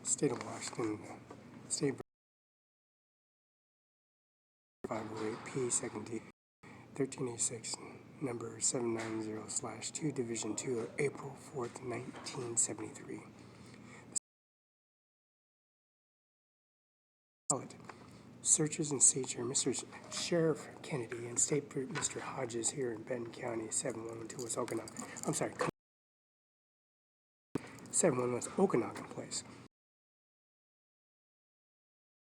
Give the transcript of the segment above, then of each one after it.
State of Washington, State 508P, Second D, 1386, number 790/2, Division 2, April 4th, 1973. Searches and seizure, Mr. Sheriff Kennedy and State Mr. Hodges here in Benton County, 7112 West Okanagan. 711's Okanagan Place.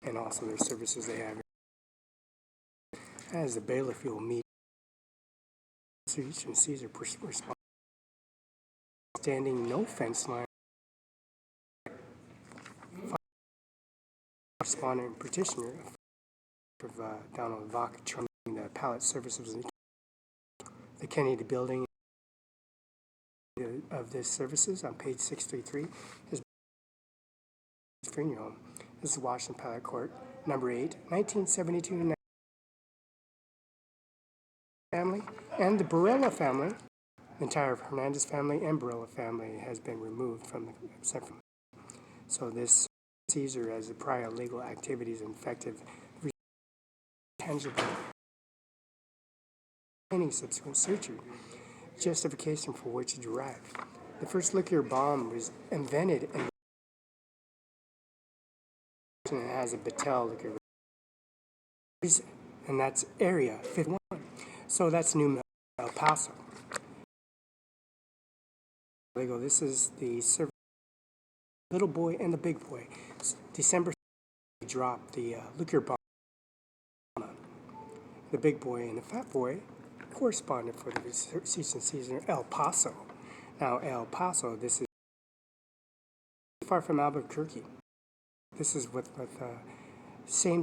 And also their services they have. As the bailiff will meet agencies are standing no fence line. Respondent and petitioner of Donald Vach training the pallet services of the Kennedy building of this services on page 633 is funeral home. This is Washington Pallet Court, number 8, 1972 family, and the Barela family, the entire Hernandez family and Barela family has been removed from the except from. So this Caesar as the prior legal activities effective tangible any subsequent surgery, justification for which it derived. The first nuclear bomb was invented and it has a Battelle liquor, and that's Area 51. So that's New El Paso. This is the little boy and the big boy. December dropped the liquor bomb. The big boy and the fat boy corresponded for the season El Paso. Now El Paso, this is far from Albuquerque. This is with same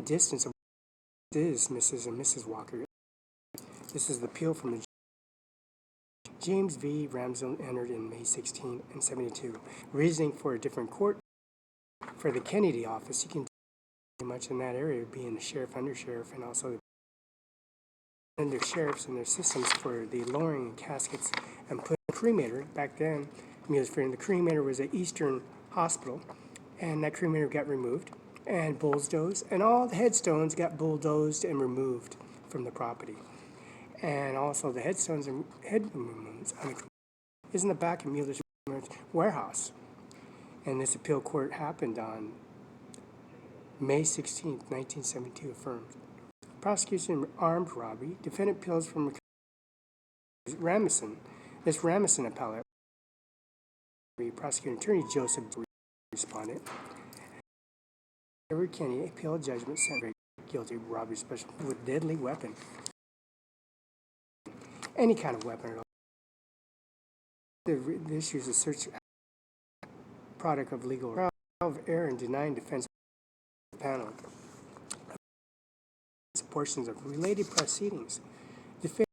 distance of is Mrs. and Mrs. Walker. This is the appeal from the James V. Ramsden entered in May 16 and 72. Reasoning for a different court for the Kennedy office. You can do much in that area, being the sheriff, undersheriff, and also the undersheriffs and their systems for the lowering caskets and putting a cremator. Back then, the cremator was at Eastern Hospital, and that cremator got removed and bulldozed, and all the headstones got bulldozed and removed from the property. And also the headstones and head removals is in the back of Mueller's warehouse. And this appeal court happened on May 16, 1972, affirmed. Prosecution armed robbery. Defendant appeals from Ramison. This Ramison appellate. Prosecuting attorney Joseph responded. Edward Kennedy appealed judgment sent guilty of robbery special with deadly weapon. Any kind of weapon at all. The issue is a search product of legal of error and denying defense panel. Portions of related proceedings. Defense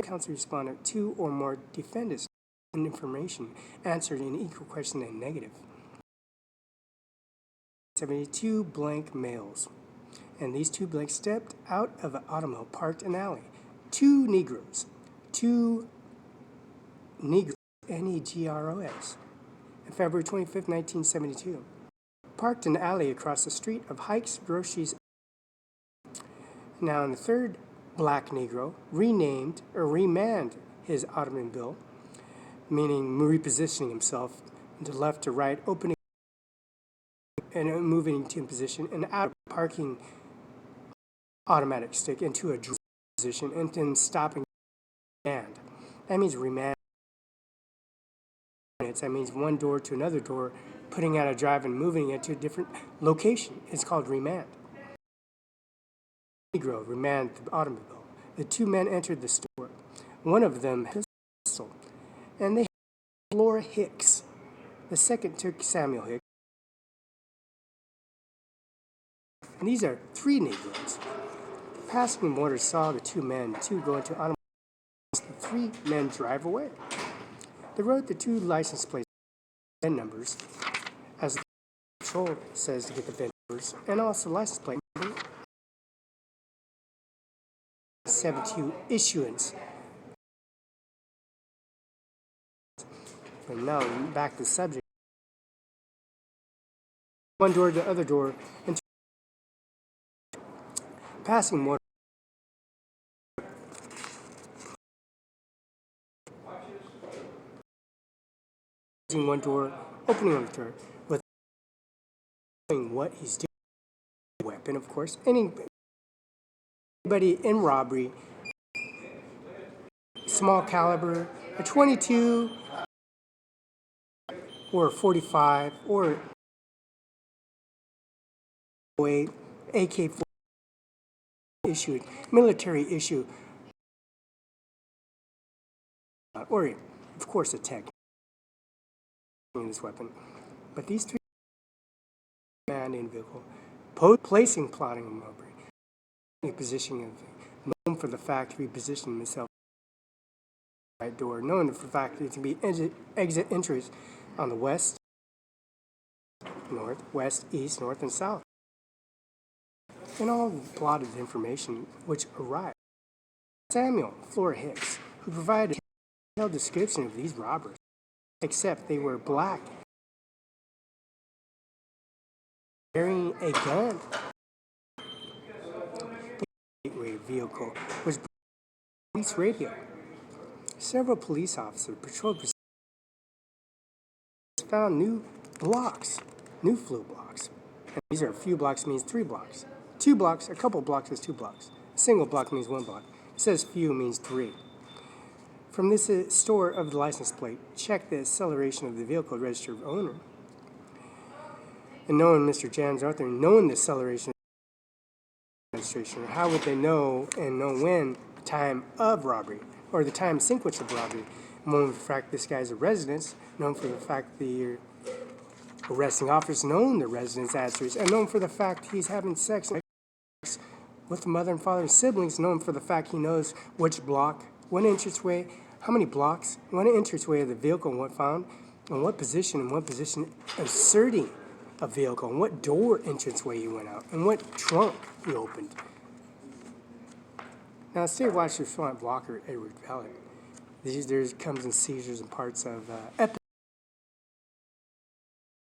counsel responded two or more defendants and information answered in equal question and negative. 72 blank males. And these two blanks stepped out of an automobile parked in an alley. Two Negros, Negros, on February 25, 1972, parked in an alley across the street of Hike's Groceries. Now, in the third black Negro, renamed or remanned his automobile, meaning repositioning himself to left to right, opening and moving to position and out of parking automatic stick into a position and then stopping and that means remand. That means one door to another door, putting out a drive and moving it to a different location. It's called remand. Negro remanded the automobile. The two men entered the store. One of them had a pistol, and they had Laura Hicks. The second took Samuel Hicks. And these are three Negroes. Passing motor saw the two go into automobile. The three men drive away. They wrote the two license plates VIN numbers, as the control says to get the VIN numbers, and also license plate number 72 issuance. But now back to the subject. One door to the other door, and passing motor. One door, opening one door, with what he's doing. Weapon, of course. Anybody in robbery small caliber, a 22 or a 45 or a AK-47 issued, military issue, or of course a tech in this weapon. But these three man in vehicle, placing, plotting, and robbery, positioning of known for the fact he repositioned himself right door, known for the fact that to be exit entries on the west, north, west, east, north, and south. And all plotted information which arrived. Samuel Flora Hicks, who provided a detailed description of these robbers, except they were black, carrying a gun. The gateway vehicle was police radio. Several police officers patrolled, found new blocks, new flu blocks. And these are a few blocks means 3 blocks. 2 blocks, a couple blocks is 2 blocks. A single block means 1 block. It says few means 3. From this store of the license plate, check the acceleration of the vehicle registered owner. And knowing Mr. James Arthur, knowing the acceleration of the registration, how would they know and know when the time of robbery or the time sequence of robbery? Known for the fact this guy's a resident, known for the fact the arresting officer known the resident's address, and known for the fact he's having sex with the mother and father and siblings, known for the fact he knows which block, what entranceway, how many blocks, what entranceway of the vehicle and what found, and what position inserting a vehicle, and what door entranceway he went out, and what trunk he opened. Now, state watch your front blocker at repellent. There comes in seizures and parts of epilepsy.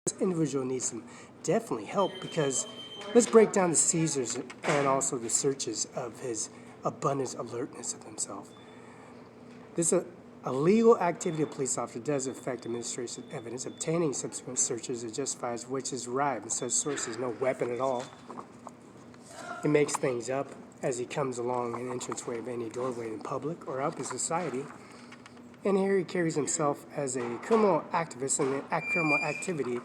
This individual needs some definitely help because let's break down the seizures and also the searches of his abundance alertness of himself. This illegal activity of police officer does affect administration evidence. Obtaining subsequent searches it justifies which is derived in such sources no weapon at all. It makes things up as he comes along an entranceway of any doorway in public or up in society. And here he carries himself as a criminal activist in a criminal activity,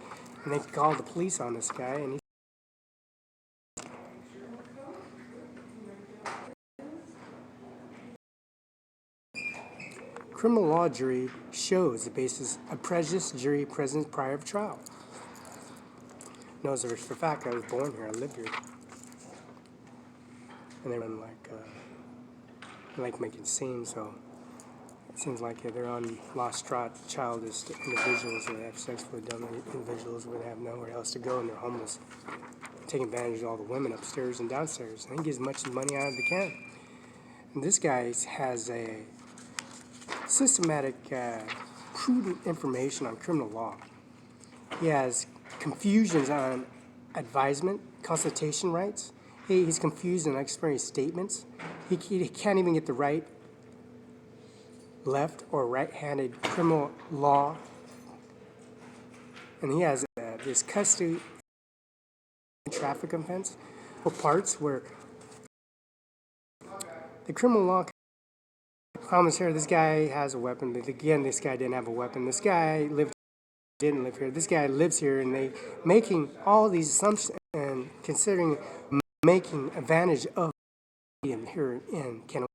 and they call the police on this guy, and criminal law jury shows the basis of prejudice jury presence prior to trial. Knows for a fact I was born here, I live here. And they run like making scenes, so it seems like they're on lost childish individuals who have sexually dumb individuals who have nowhere else to go and they're homeless. Taking advantage of all the women upstairs and downstairs. And he gets as much money out as they can. And this guy has a systematic, prudent information on criminal law. He has confusions on advisement, consultation rights. He's confused in expiry statements. He can't even get the right, left, or right-handed criminal law. And he has this custody traffic offense for parts where the criminal law problem is here. This guy has a weapon, but again, this guy didn't have a weapon. This guy didn't live here. This guy lives here, and they making all these assumptions and considering making advantage of him here in Kennewick,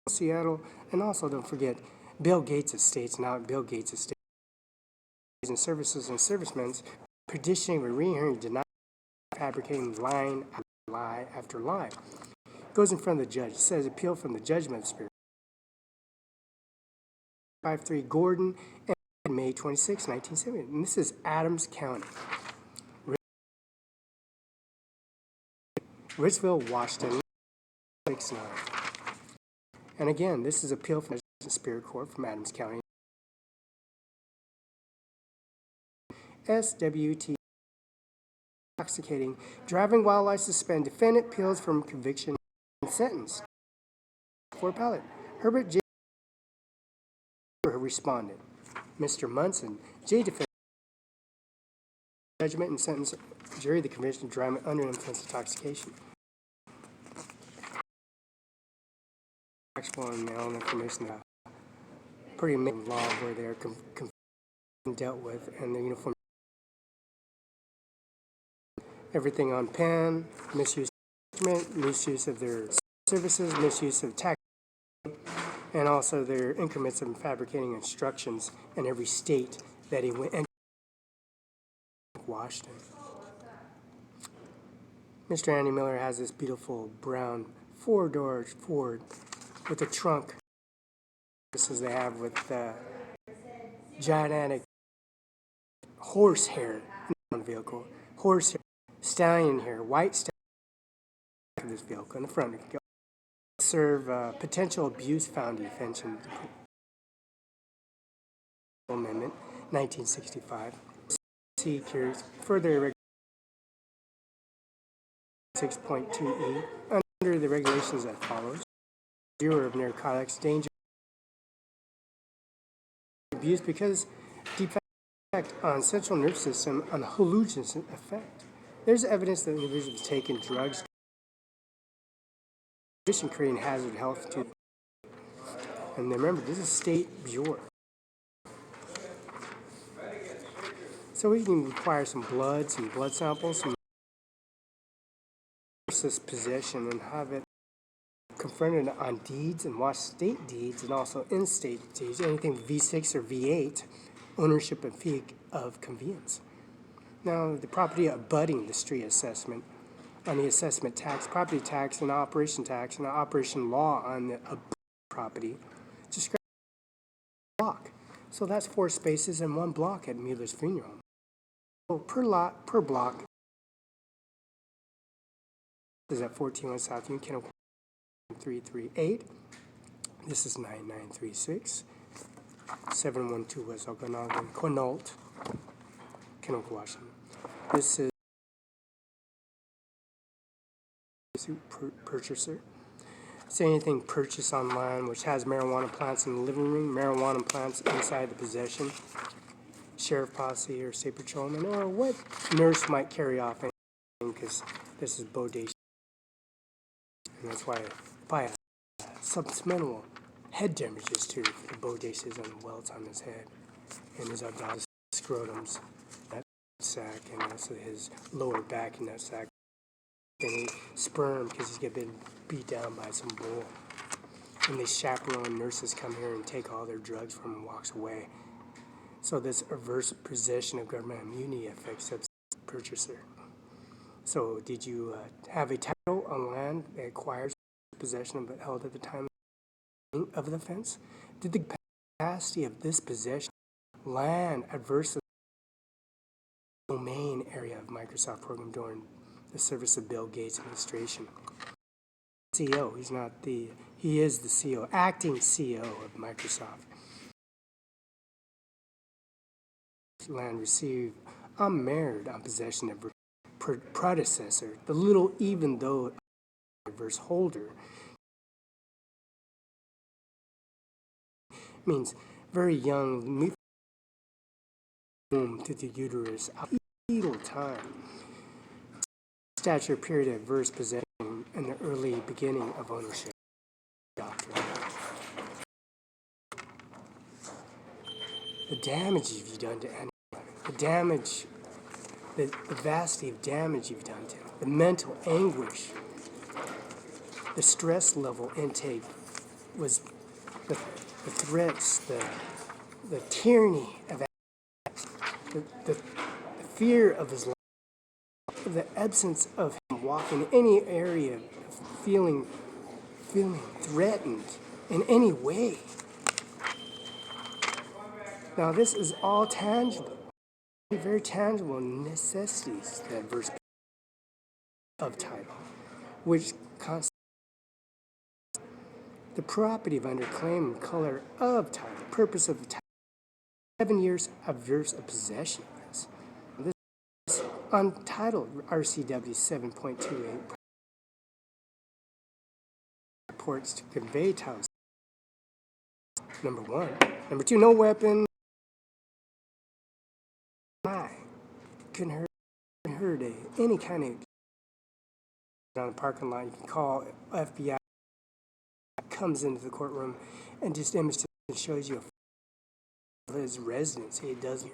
Seattle, and also don't forget Bill Gates' estates. Now Bill Gates' estates and services and servicemen petitioning for re-hearing, denying, fabricating lie after lie. Goes in front of the judge. It says appeal from the judgment of spirit. 5-3 Gordon, and May 26, 1970. And this is Adams County. Richville, Washington, 6-9. And again, this is appeal from the Superior Court from Adams County. SWT, intoxicating, driving while license suspended, defendant appeals from conviction and sentence. For appellate, Herbert J. responded. Mr. Munson, J. defendant, judgment and sentence, jury the conviction of driving under influence of intoxication. factual and my own information that pretty main law where they're dealt with and the uniform. Everything on pen, misuse of instrument, misuse of their services, misuse of tax, and also their increments of fabricating instructions in every state that he went. Washington. Mr. Andy Miller has this beautiful brown four-door Ford with a trunk. This is they have with gigantic horsehair vehicle, horsehair, stallion hair, white stallion of this vehicle in the front. Serve potential abuse found defense Amendment 1965. C carries further 6.2e under the regulations that follows. Zero of narcotics danger abuse because defect on central nervous system on hallucination effect. There's evidence that individuals taking drugs creating hazard health to. And remember, this is state bureau. So we can require some blood samples, some possession, and have it confronted on deeds and watch state deeds and also in-state deeds, anything V6 or V8, ownership and fee of conveyance. Now, the property abutting the street assessment on the assessment tax, property tax, and operation law on the property, describe block. So that's 4 spaces and 1 block at Mueller's Funeral Home. So per lot, per block, this is at 14 West South Union, Kennewick 338. This is 9936. 712 West Okanagan, Quinault, Kennewick, Washington. This is purchaser. Say anything purchased online which has marijuana plants in the living room, marijuana plants inside the possession, sheriff posse or state patrolman, or what nurse might carry off anything, because this is bodacious. And that's why by subsemental head damages too for the bodacious and the welts on his head and his abdominal scrotums, that sack, and also his lower back in that sack. And sperm because he's getting beat down by some bull. And these chaperone nurses come here and take all their drugs from him and walks away. So this adverse possession of government immunity affects the purchaser. So did you have a title on land that acquires possession but held at the time of the offense? Did the capacity of this possession land adversely domain area of Microsoft program during the service of Bill Gates administration? CEO, he is the CEO, acting CEO of Microsoft. Land received unmarried on possession of predecessor, the little even though adverse holder, means very young, to the uterus, fetal time. Stature period of adverse possession and the early beginning of ownership doctrine. The damage you've done to anyone, the damage, the vastity of damage you've done to him, the mental anguish, the stress level intake was the threats, the tyranny of the fear of his life, the absence of him walking any area, feeling threatened in any way. Now this is all tangible, very tangible necessities, the adverse of title, which constitutes the property of under claim and color of title, purpose of the title, 7 years adverse of possession of this. This untitled RCW 7.28 reports to convey title. Number 1. Number 2, no weapon. Couldn't hurt any kind of on the parking lot. You can call FBI, comes into the courtroom and just demonstrates and shows you his residency. It does.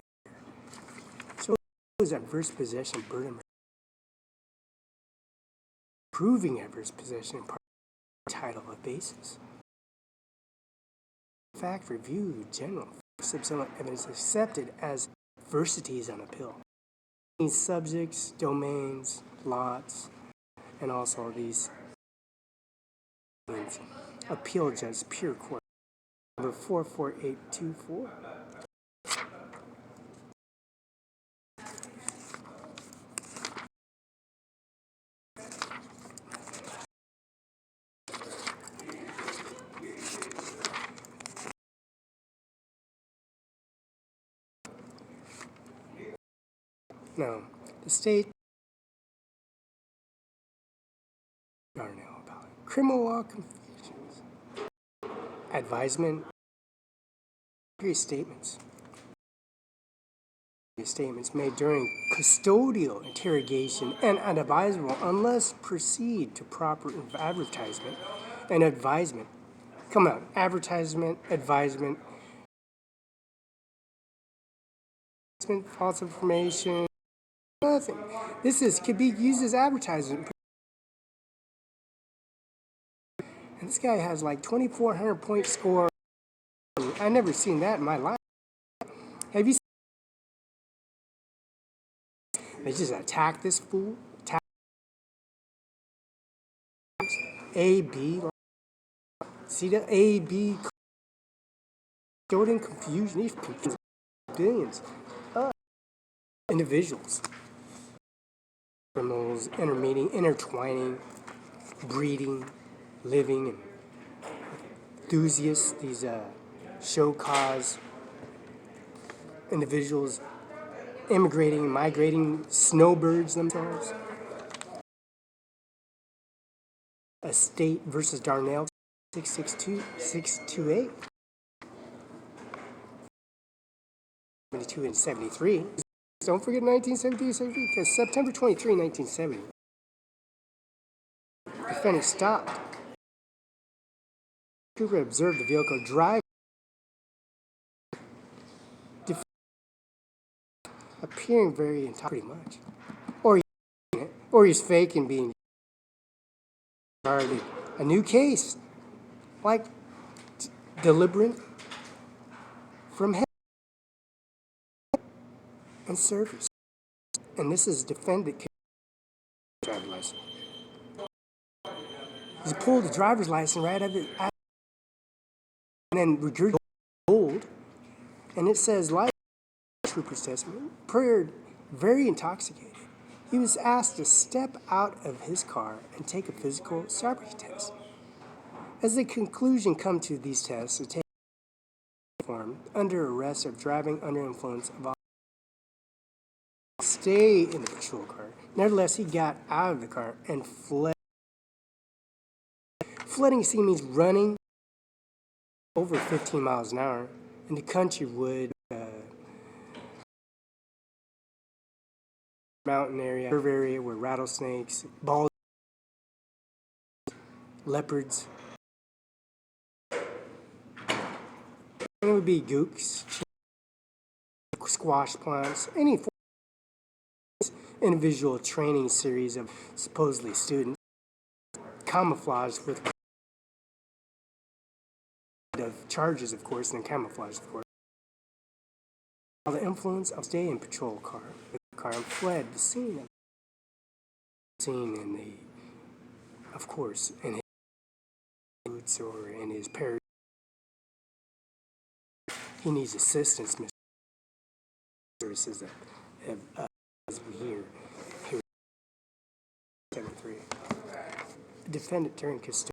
So it was adverse possession burden. Proving adverse possession part of the title of basis. Fact review general substantial evidence accepted as versities on appeal. These subjects, domains, lots, and also these appeal judge pure court. Number 44824. Now, the state Darnell about criminal law confusions, advisement, statements made during custodial interrogation and unadvisable unless proceed to proper advertisement and advisement. Come on, advertisement, advisement, false information, nothing. This could be used as advertisement. And this guy has like 2,400 point score. I've never seen that in my life. Have you seen? They just attack this fool. Attack A, B. See the A, B. Coding confusion. These billions of individuals. Criminals, intertwining, breeding, living, and enthusiasts, these show cause individuals immigrating, migrating, snowbirds themselves. A state versus Darnell, 628. 72 and 73. Don't forget 1973, 73, because September 23, 1970. Defendant stopped. Cooper observed the vehicle drive, appearing very intoxicated, pretty much. Or he's fake and being charged. A new case, like deliberate from head and service. And this is defendant driver's license. He pulled the driver's license right out of it, and then regurgitated gold, and it says life trooper's testimony. Prayer, very intoxicated. He was asked to step out of his car and take a physical sobriety test. As the conclusion come to these tests, are taken under arrest of driving under influence of alcohol. Stay in the patrol car. Nevertheless, he got out of the car and fled. Flooding scene means running over 15 miles an hour in the country wood, mountain area, curve area where rattlesnakes, balls, leopards, and it would be gooks, squash plants, any individual training series of supposedly students, camouflaged with of charges, of course, and camouflage, of course. The influence of stay in patrol car and fled the scene. In the, of course, in his boots or in his parachute. He needs assistance, Mr. Services as we hear 73. Defendant during custody.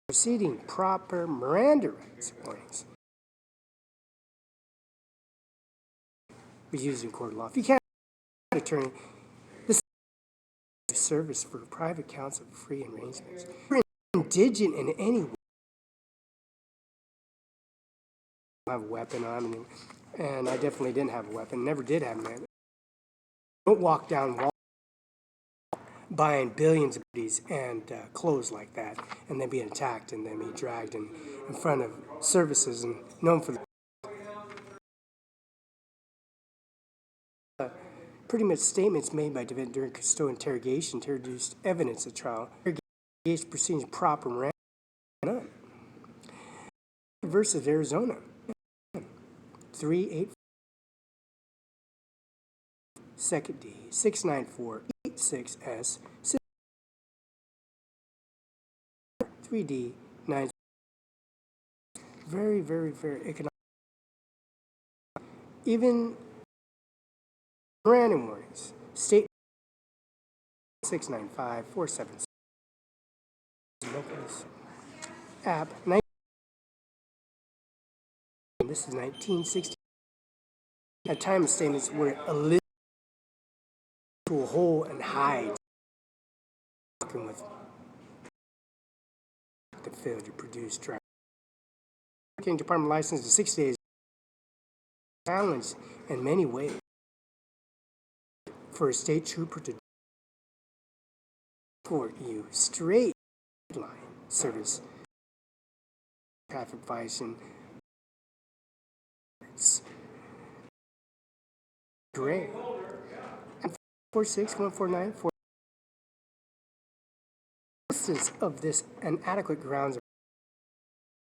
Proceeding proper Miranda rights warnings. We use in court of law. If you can't attorney, this is service for private counsel free arrangements. If you're indigent in any way, I have a weapon on me, and I definitely didn't have a weapon, never did have a man. Don't walk down wall buying billions of goodies and clothes like that, and then being attacked and then being dragged in front of services and known for the pretty much statements made by defendant during custodial interrogation to introduce evidence at trial. Interrogation proceedings proper and ran up. Versus Arizona. 3-8. Second D. 69486S. 3D. 9. Very, very, very economic. Even random warnings. State 695-476. App 19. This is 1960. At time of statements were elicited to a hole and hide. With the failure to produce driver. Department license to 6 days. Challenged in many ways for a state trooper to court you straight line service traffic violation. It's great. 46149 instance of this inadequate grounds of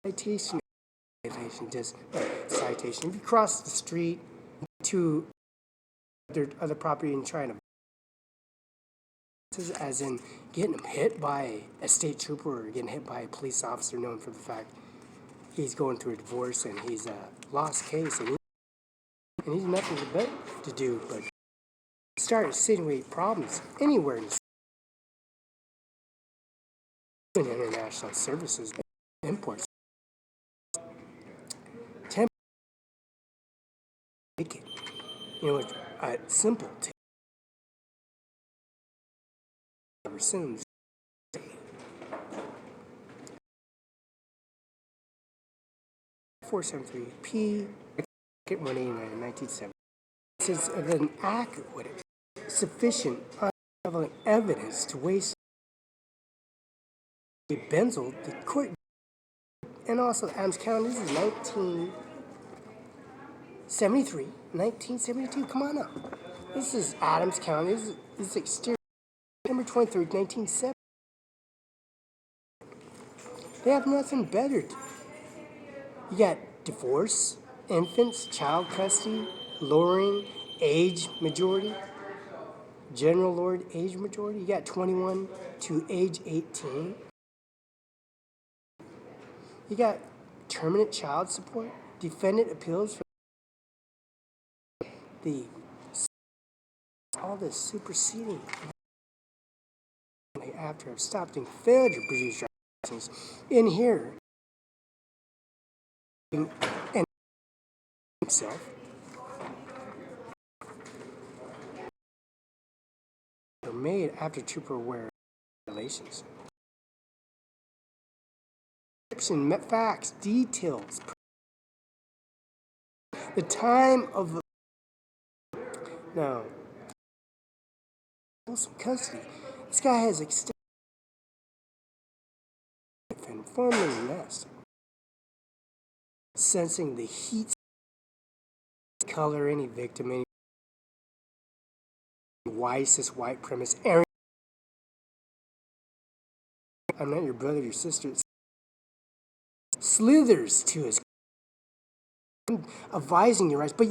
citation. Citation. If you cross the street to other property and trying to, as in getting hit by a state trooper or getting hit by a police officer, known for the fact he's going through a divorce and he's a lost case, and he's nothing to do but start insinuating problems anywhere in international services imports. You know, simple ever since 473 P 189 1970 says of an accurate, sufficient, unraveling evidence to waste a benzel the court, and also Adams County. This is 1972. Come on up. This is Adams County. This is exterior. September 23rd, 1970. They have nothing better to do. You got divorce, infants, child custody, lowering age majority, general lowered age majority. You got 21 to age 18. You got permanent child support, defendant appeals for all this superseding after I've stopped in failure to produce license in here and himself are made after trooper aware regulations. Facts, details, the time of now custody. This guy has extended and formally arrested, sensing the heat, color, any victim, any wisest white premise. I'm not your brother, your sister. Slithers to his advising your rights, but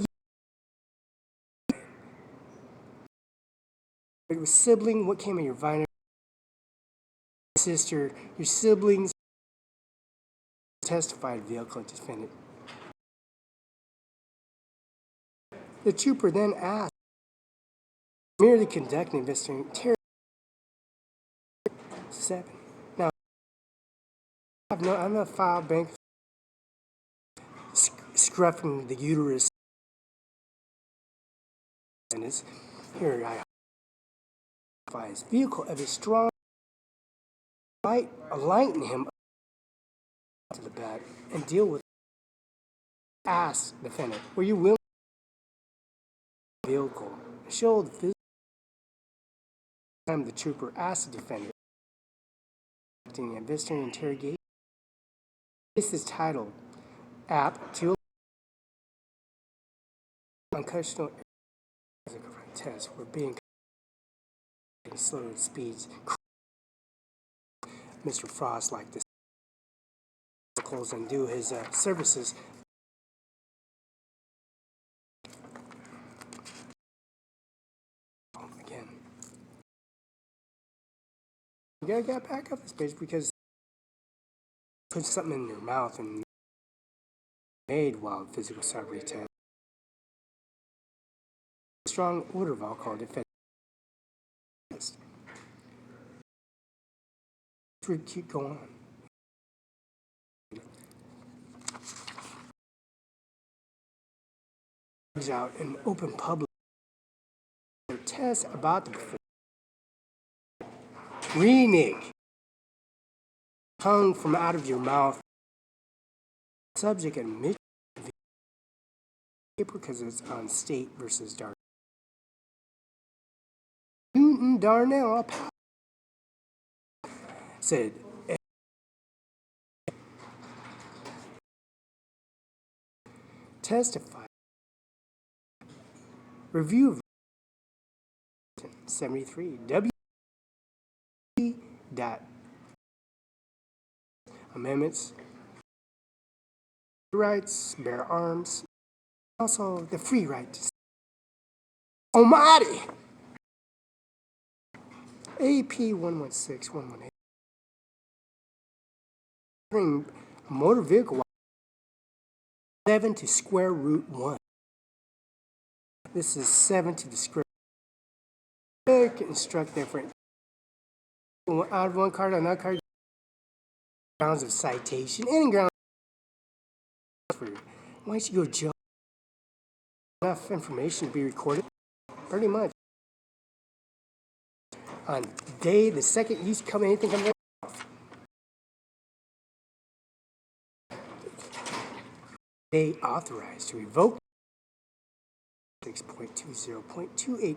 it was sibling. What came of your vine? Sister, your siblings testified vehicle defendant. The trooper then asked, merely conducting investigation. 7. Now, I'm not file bank scruffing the uterus. And it's here I his vehicle of a strong light, alighting him to the back and deal with. Ask defendant, were you willing to vehicle show the physical time the trooper asked the defendant an investigation interrogation. This is titled App to Unconstitutional Tests were being slow speeds. Mr. Frost liked this and do his services. Again, you gotta get back up this page because put something in your mouth and made while physical sobriety test. Strong odor of alcohol defense. Keep going. Out in open public. Test about the performance. Renege. Tongue from out of your mouth. Subject admit paper because it's on state versus Darnell. Newton Darnell said testify. Review of 73 W. Amendments. Rights, bear arms. Also the free right to Almighty. AP 116-118. Bring a motor vehicle 7 to square root 1. This is 7 to the square. They can instruct different. Out of one card, another card. Grounds of citation and grounds for. Why don't you go to jail? Enough information to be recorded. Pretty much. On day the second you come anything comes off. They authorized to revoke 6.20.28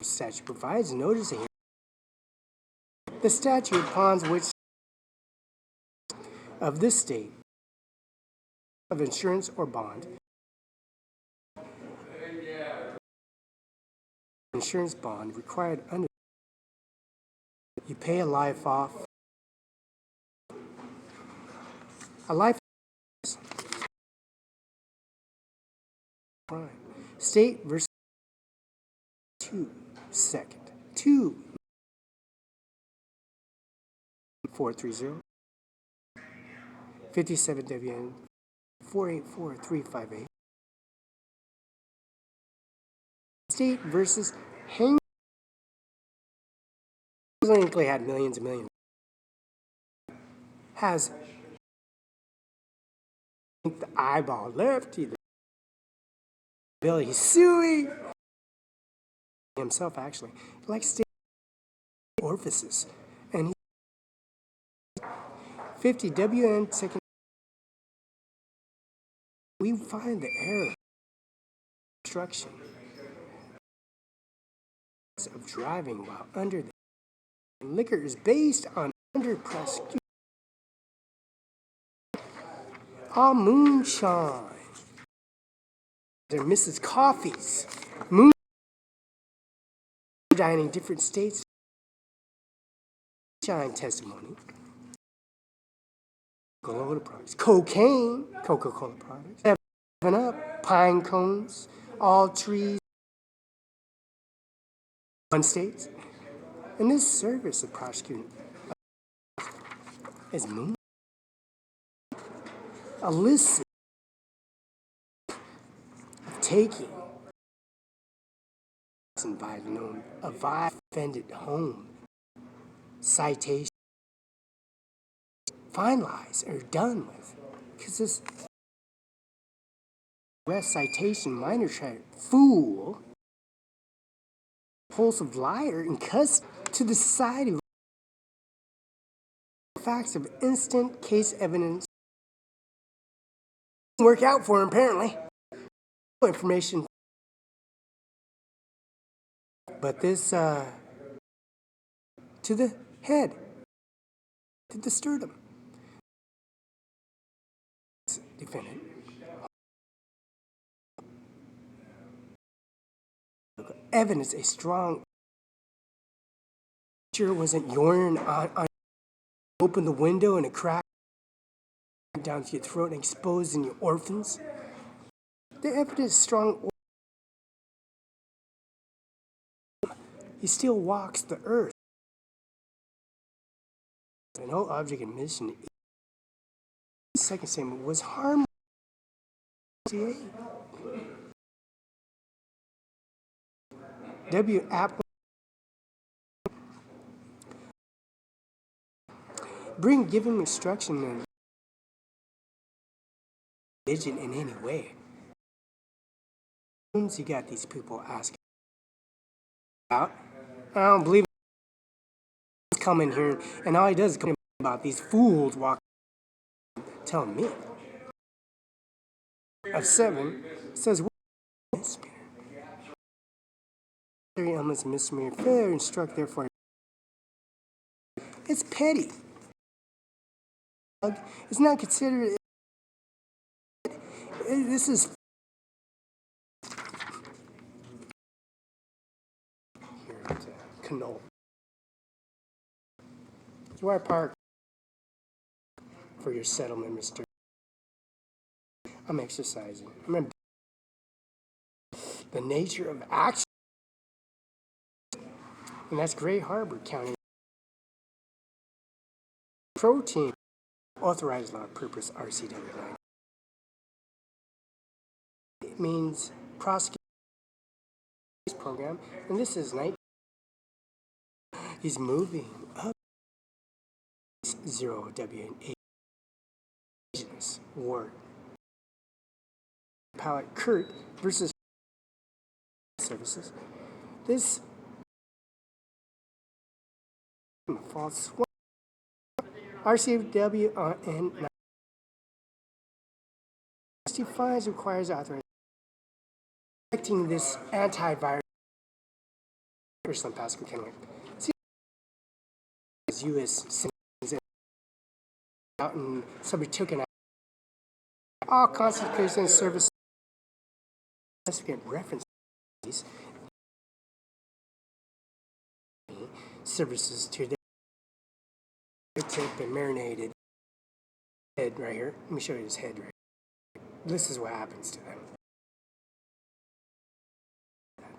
statute provides notice of the statute upon which of this state of insurance or bond. Insurance bond required under you pay a life off. A life crime. State versus 2 second 2 430 57 WN 484358. State versus Hang. Linkley had millions and millions. Has the eyeball left either. Billy suing himself actually like state orifices and he 50 WN second. We find the error obstruction of driving while under the liquor is based on under prosecution. All moonshine. They're Mrs. Coffee's moonshine dining different states. Moonshine testimony. Coca-Cola products, cocaine, Coca-Cola products, 7-Up, pine cones, all trees, one state, and this service of prosecuting is moon. Illicit taking by known a offended home citation. Finalized or done with, because this arrest citation minor trial fool, impulsive liar in custody to the society. Facts of instant case evidence work out for him apparently. Information but this to the head, to the sternum. Defendant. Evidence a strong. Sure wasn't urine on. Open the window and a crack down to your throat and exposing your orphans. The evidence is strong. He still walks the earth. No object in mission. The second statement was harmless. W. Apple. Give him instruction and religion in any way. You got these people asking about. I don't believe he's coming here, and all he does is come about these fools walking, telling me. Of 7 says, misdemeanor, illness, misdemeanor, failure, instruct, therefore. It's petty. It's not considered. This is. Here at Canola. Dwyer Park for your settlement, Mr. I'm exercising. Remember the nature of action. And that's Gray Harbor County. Protein authorized law purpose RCW. It means prosecute program, and this is night. He's moving up 0WA agents war. Pallet Kurt versus services. This false RCW and 65 requires authorization. Protecting this antivirus. Person Pascal Kennewick. U.S. citizens out in somebody took an all constitutions and services references services to their tip and marinated head right here. Let me show you his head right here. This is what happens to them.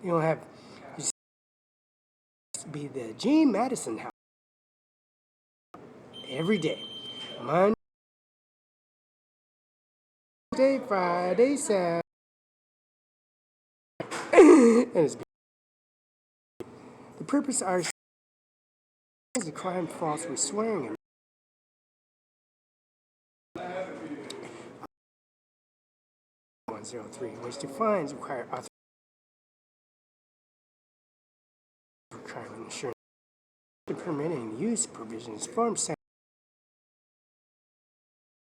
You don't have be the Gene Madison house every day. Monday, Friday, Saturday. And it's the purpose are is a crime false with swearing. 103, which defines require authorization for crime and insurance. Permitting use provisions from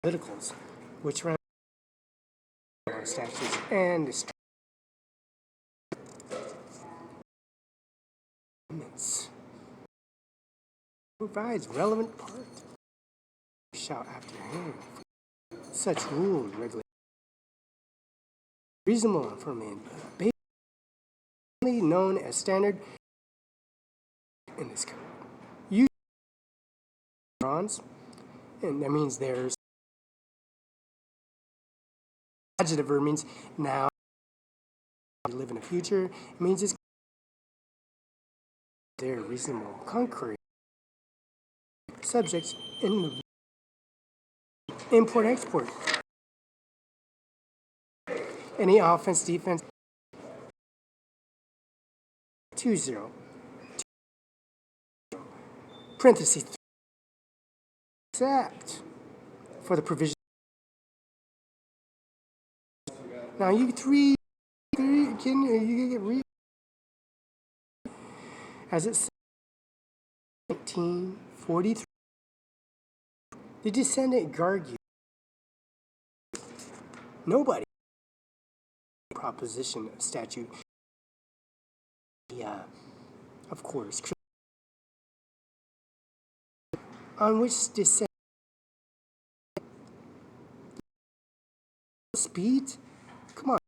politicals, which run statutes and amendments. Provides relevant part. Shall after hearing such rules regulate reasonable information, basically known as standard in this code. Use bronze, and that means there's adjective verb means now. We live in the future. It means it's there reasonable concrete subjects in the import export. Any offense, defense. 20. Parentheses. Except for the provision. Now you can get read as it says 1943. The descendant Gargu. Nobody. Proposition statute. of course. On which descent speed? Come on.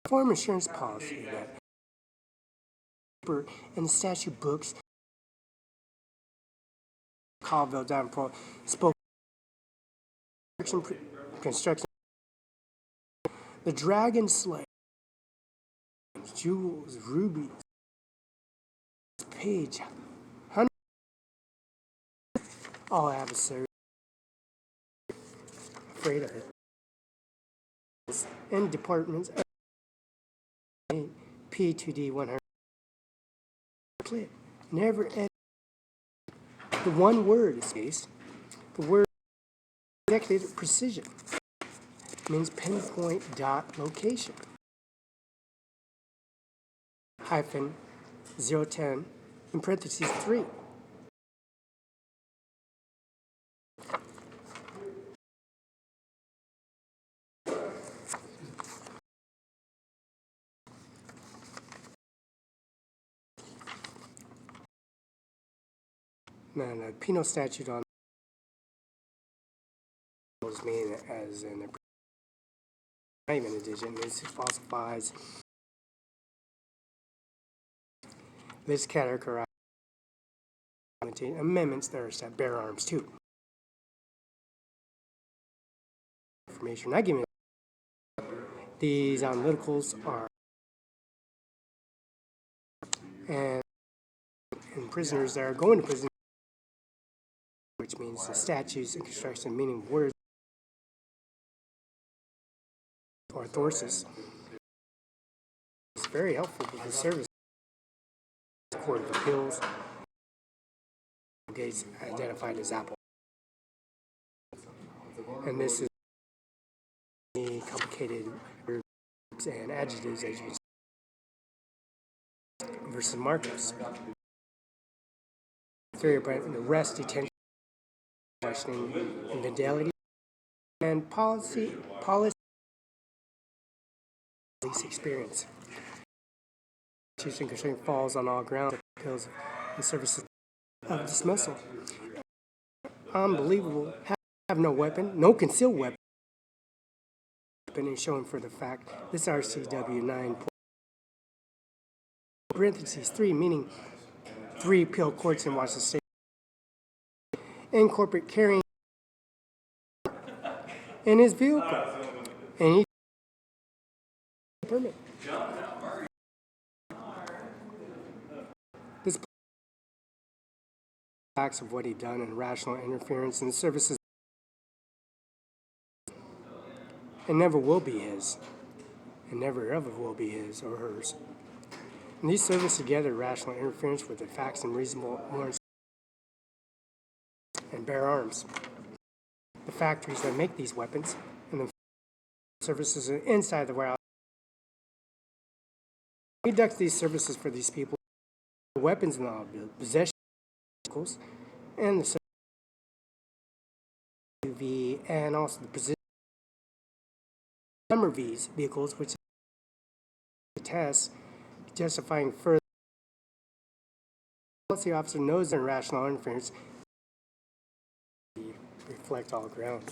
Farm insurance policy that in the statute books, Colville Davenport spoke construction. The dragon slay, jewels, rubies, page, hundred, all adversaries afraid of it. And departments P2D 100 clear. Never edit. The one word is case. The word executive precision means pinpoint dot location. Hyphen 010 in parentheses 3. Now, the penal statute on was made as an not even a digit, means it falsifies this category amendments that are set bear arms too. Information I give you. These analyticals are and prisoners that are going to prison, which means the statutes and construction meaning words or authorities. It's very helpful for the service. Court of Appeals dates identified as Apple. And this is the complicated verbs and adjectives as you versus Marcos. Theory about the arrest, detention, questioning, infidelity, and police experience. Teaching constraint falls on all grounds because the services of dismissal. Unbelievable. Have no weapon, no concealed weapon, and showing for the fact this RCW 9 parentheses 3, meaning 3 appeal courts in Washington State, and corporate carrying in his vehicle, and he permit. This facts of what he done and rational interference in the services and never will be his, and never ever will be his or hers. And these service together rational interference with the facts and reasonable warrants and bear arms. The factories that make these weapons and the services inside the warehouse conduct these services for these people, the weapons and the possession vehicles, and the UV and also the position number of these vehicles, which is tests justifying further. The policy officer knows their rational interference reflect all grounds.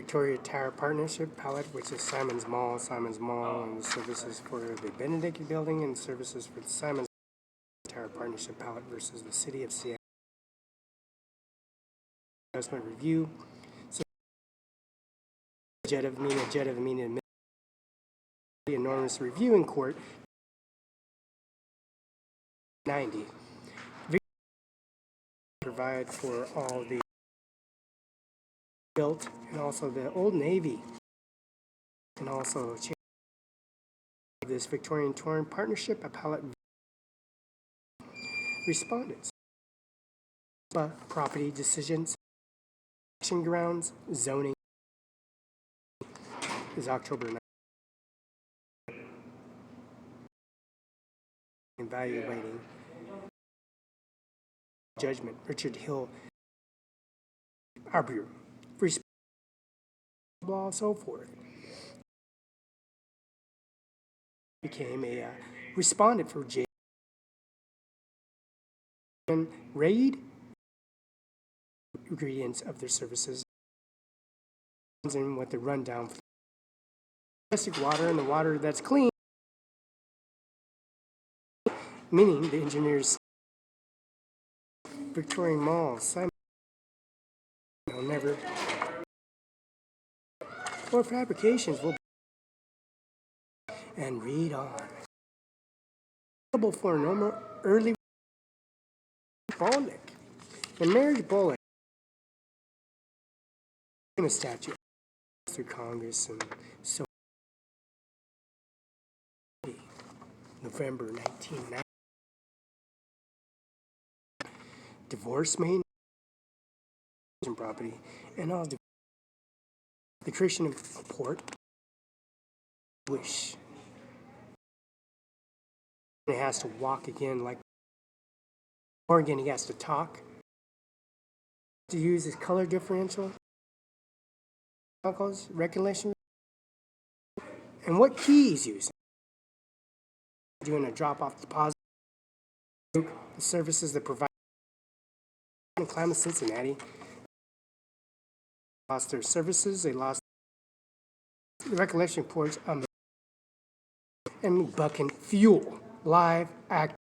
Victoria Tower Partnership palette, which is Simon's Mall, and the services for the Benedict Building and services for the Simon's Tower Partnership palette versus the City of Seattle. Adjustment review. So, meaning the enormous review in court. 90. Provide for all the built and also the Old Navy and also this Victorian Touring Partnership appellate respondents. Property decisions, action grounds, zoning is October 9th. Evaluating judgment, Richard Hill, Arbor, law, so forth. Became a respondent for J. Raid ingredients of their services and what the rundown for domestic water and the water that's clean, meaning the engineers Victorian Mall, Simon, never, or fabrications will and read on. Available for normal early Bolnick and marriage bullet in a statute through Congress and so November 1990. Divorce main property and all the creation of a port wish. He has to walk again like Oregon, he has to talk, to use his color differential, regulation, and what key he's using. Doing a drop-off deposit, the services that provide in Climate Cincinnati lost their services, they lost the recollection reports and bucking fuel, live act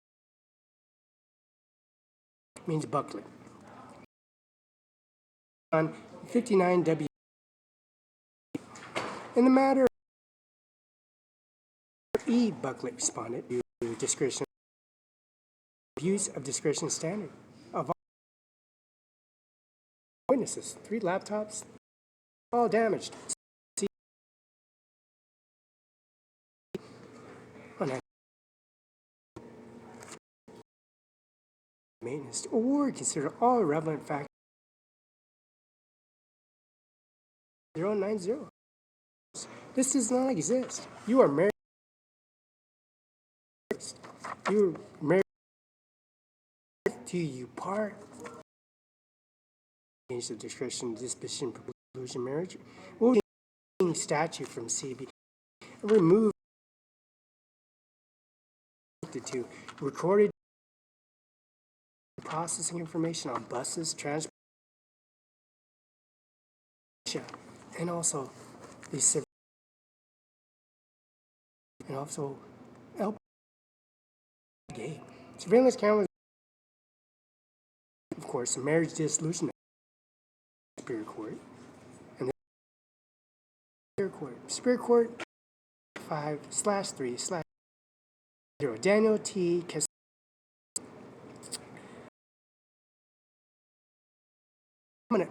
means Buckley. On 59W, in the matter E. Buckley responded to discretion, abuse of discretion standard of all witnesses, 3 laptops, all damaged. Maintenance or consider all relevant factors. 090. This does not exist. You are married. You are married till you part. Change the discretion, disposition, preclusion, marriage. Or statute from CB. Remove to recorded processing information on buses, transport, and also the and also gay surveillance cameras. Of course, the marriage dissolution Superior Court and the Superior Court 5/3/0 Daniel T.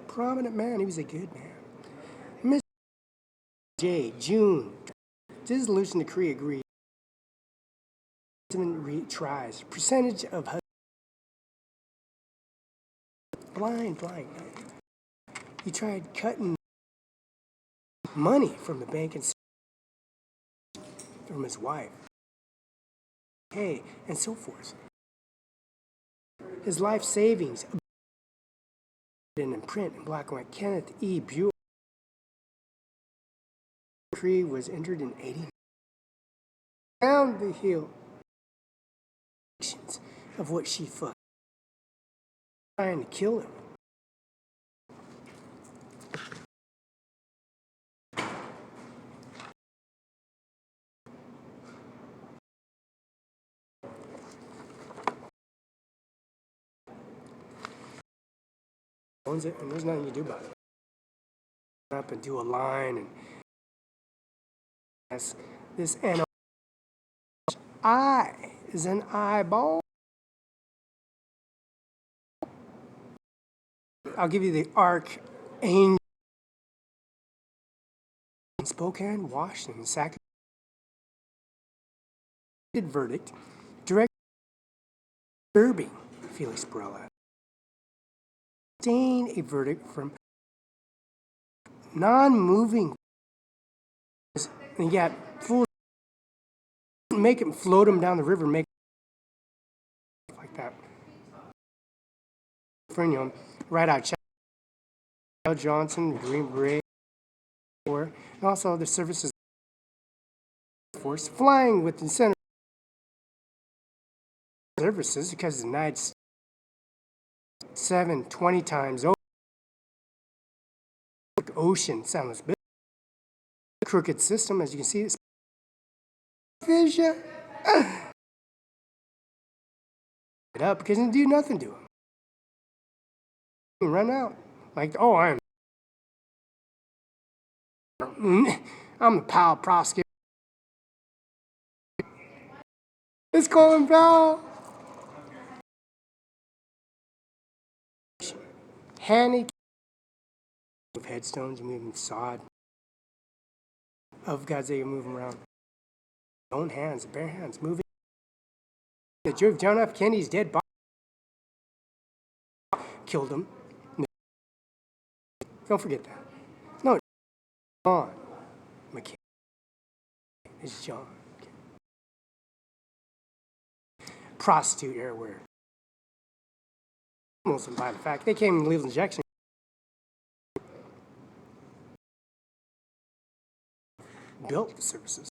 Prominent man. He was a good man. Mr. J. June. Dissolution decree agreed. Retries. Percentage of blind. He tried cutting money from the bank and from his wife. Hey, and so forth. His life savings in print in black and white. Kenneth E. Buell. Decree was entered in 80. Down the hill of what she fucked, trying to kill him. owns it, and there's nothing you do about it. Up and do a line, and this eye is an eyeball. I'll give you the Archangel in Spokane, Washington, Sacramento. Verdict, direct disturbing Felix Barela. Obtain a verdict from non-moving. And you got fools make him float him down the river, make like that. Right out, Johnson, Green Beret, and also the services force flying with the center services because the night's 20 times over. Ocean sounds big. Crooked system, as you can see, it's vision. It up because it do nothing to him. You run out like, oh, I'm the Powell prosecutor. It's Colin Powell. Hanny of headstones, moving sod. Of God's they move them around. Own hands, bare hands, moving. The jury of John F. Kennedy's dead body killed him. Don't forget that. No, John McCain. It's John. Prostitute everywhere. Mostly by the fact they came in lethal injection. Built the services.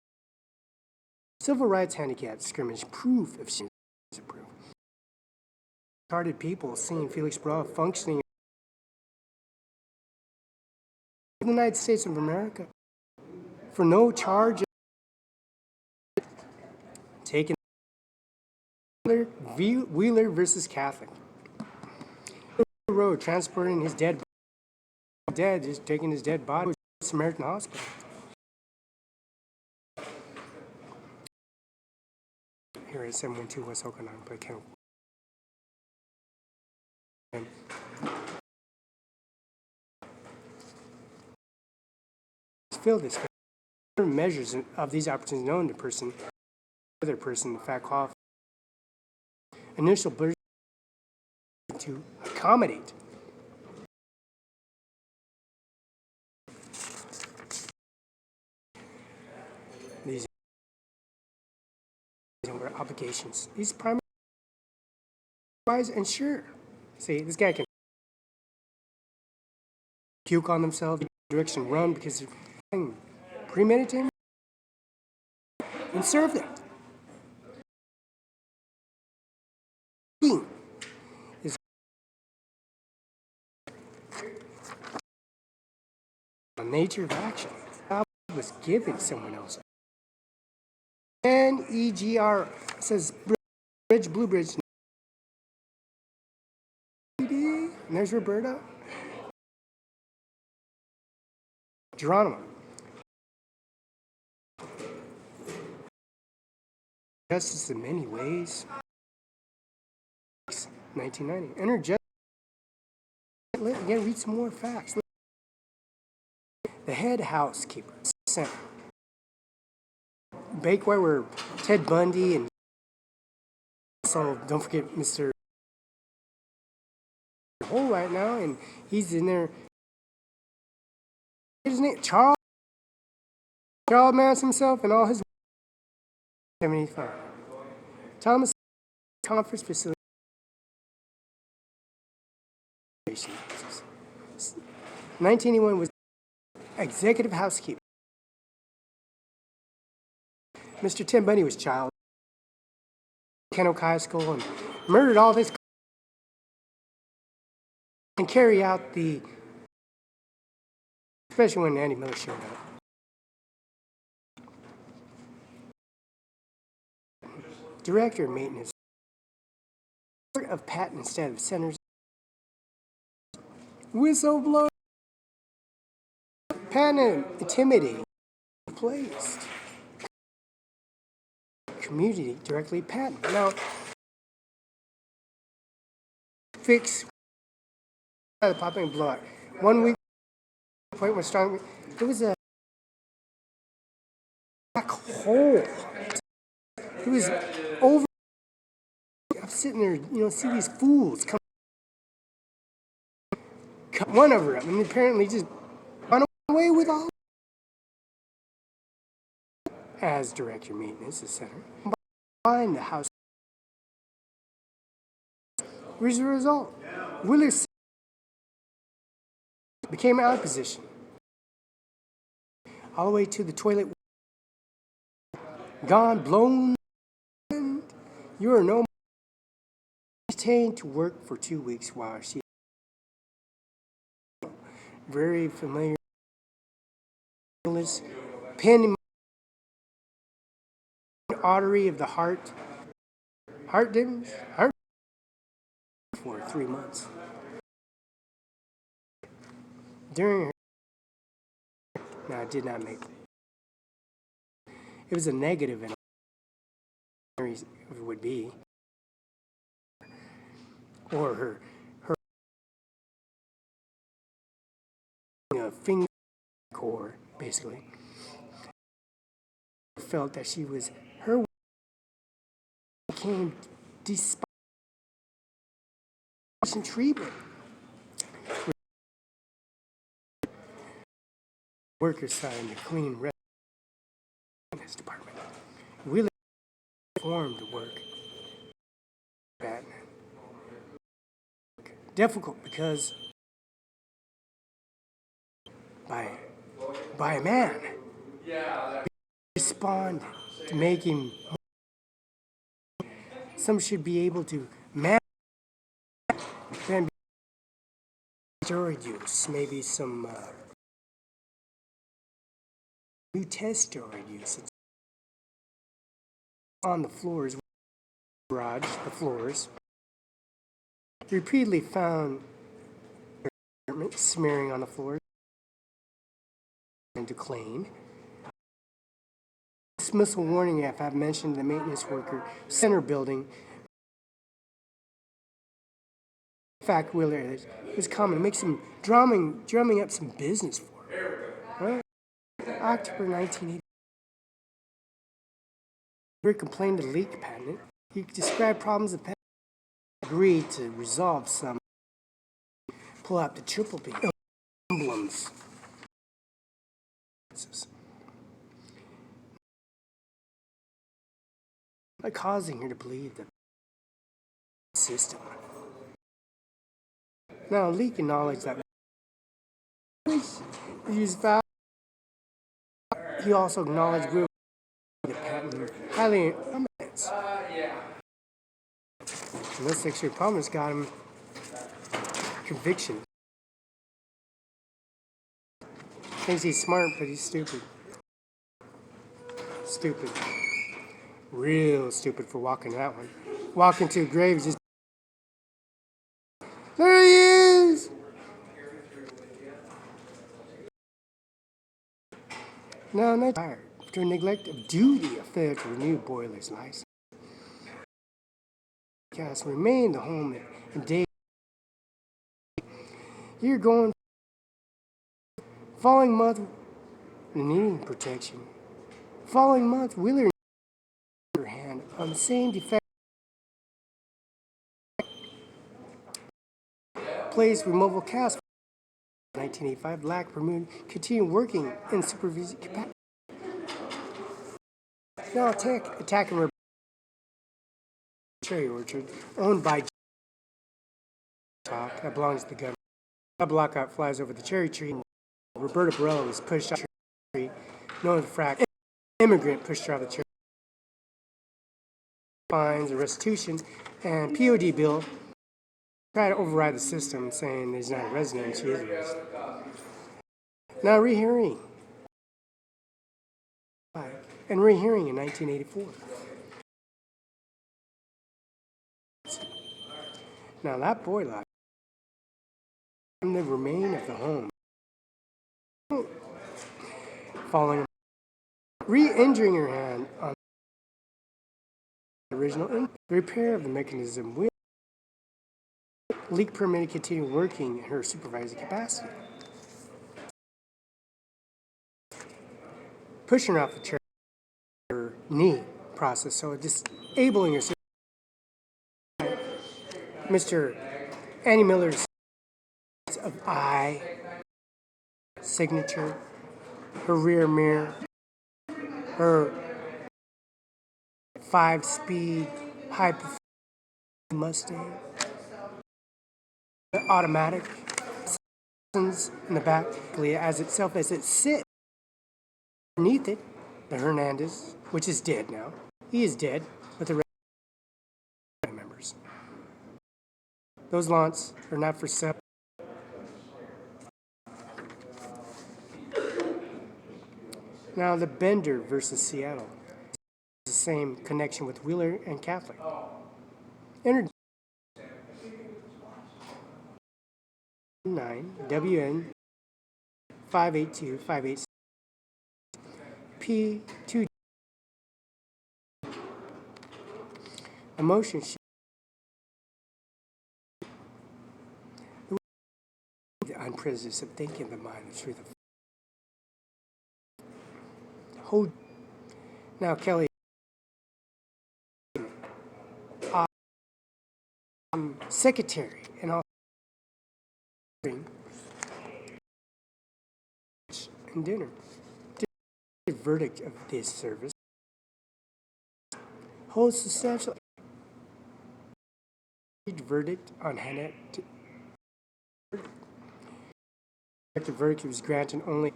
Civil rights handicap scrimmage proof of she is approved. Retarded people seeing Felix Barela functioning in the United States of America for no charge. Taken Wheeler versus Catholic. Road transporting his dead, just taking his dead body to Samaritan Hospital. Here at 712 West Okanagan, but I can't. Fill this measures of these opportunities known to person, other person, in fact, qualified. Initial burden to accommodate. These obligations. These primary and sure. See, this guy can puke on themselves, direction run because they're premeditating and serve them. Is the nature of action. God was given someone else. NEGR says Bridge, Blue Bridge. And there's Roberta. Geronimo. Justice in many ways. 1990. Enter justice. Again, read some more facts. The head housekeeper. Center. Bakeware were Ted Bundy and also don't forget Mr. Hole right now, and he's in there. His name Charles Manson himself and all his 75. Thomas Conference Facility. 1981 was executive housekeeper. Mr. Tim Bundy was child. Kennewick High School and murdered all of his and carry out the, especially when Andy Miller showed up. Director of maintenance of patent instead of centers. Whistleblower. Patent intimidating. Placed. Community directly patent. Now, fix the popping blowout. 1 week point was strong. It was a black hole. It was over. I'm sitting there, see these fools come. Cut one over up, and apparently just run away with all. As director maintenance, etc. Behind the house. Here's the result. Willis became out of position. All the way to the toilet. Gone, blown. You are no more detained to work for 2 weeks while she very familiar pinned artery of the heart damage for 3 months. During her, now I did not make it was a negative and it would be, or her finger core basically felt that she was her became despite treatment. Workers signed a clean residence department. Really formed to work. Difficult because by a man respond to making. Some should be able to manage then steroid use, maybe some new test steroid use. It's on the floors, garage, the floors. Repeatedly found smearing on the floors and to clean. Dismissal warning if I've mentioned the maintenance worker center building. In fact, Wheeler is common to make some drumming up some business for her. Right? October 1980. He complained to leak patent. He described problems of patent. Agreed to resolve some. Pull out the triple B emblems. By causing her to believe the system. Now, Leak acknowledged that used value. He also acknowledged the patent highly immense. And this sexual promise got him conviction. Thinks he's smart, but he's stupid. Stupid. Real stupid for walking that one. Walking to a grave just. There he is! Now, not tired. After neglect of duty, a failure to renew boiler's license. Cast remain the home and day. You're going. Following month, needing protection. Following month, Wheeler her hand on the same defect. Place removal cast. 1985, Black permitted continue working in supervision capacity. Now attacking her cherry orchard owned by talk that belongs to the government. A blockout flies over the cherry tree. Roberta Barela was pushed off the tree. Known as frack. Immigrant pushed her off the cherry. Fines and restitution and POD bill. Try to override the system, saying he's not a resident, she is a resident. Now rehearing. And rehearing in 1984. Now that boy life from the remain of the home, following re-injuring her hand on the original the repair of the mechanism will leak permitted continue working in her supervisory capacity. Pushing her off the chair, her knee process, so disabling her. Mr. Annie Miller's of eye, signature, her rear mirror, her 5-speed high-performance Mustang, the automatic in the back, as itself as it sits beneath it, the Hernandez, which is dead now. He is dead, but the rest of the members. Those lots are not for sale. Now the Bender versus Seattle. The same connection with Wheeler and Catholic. Entered 9 WN 582-586 P2. A motion the unprejudiced of thinking the mind, the truth of now Kelly secretary and all and dinner. The verdict of this service holds substantial verdict on Hannah. The verdict was granted only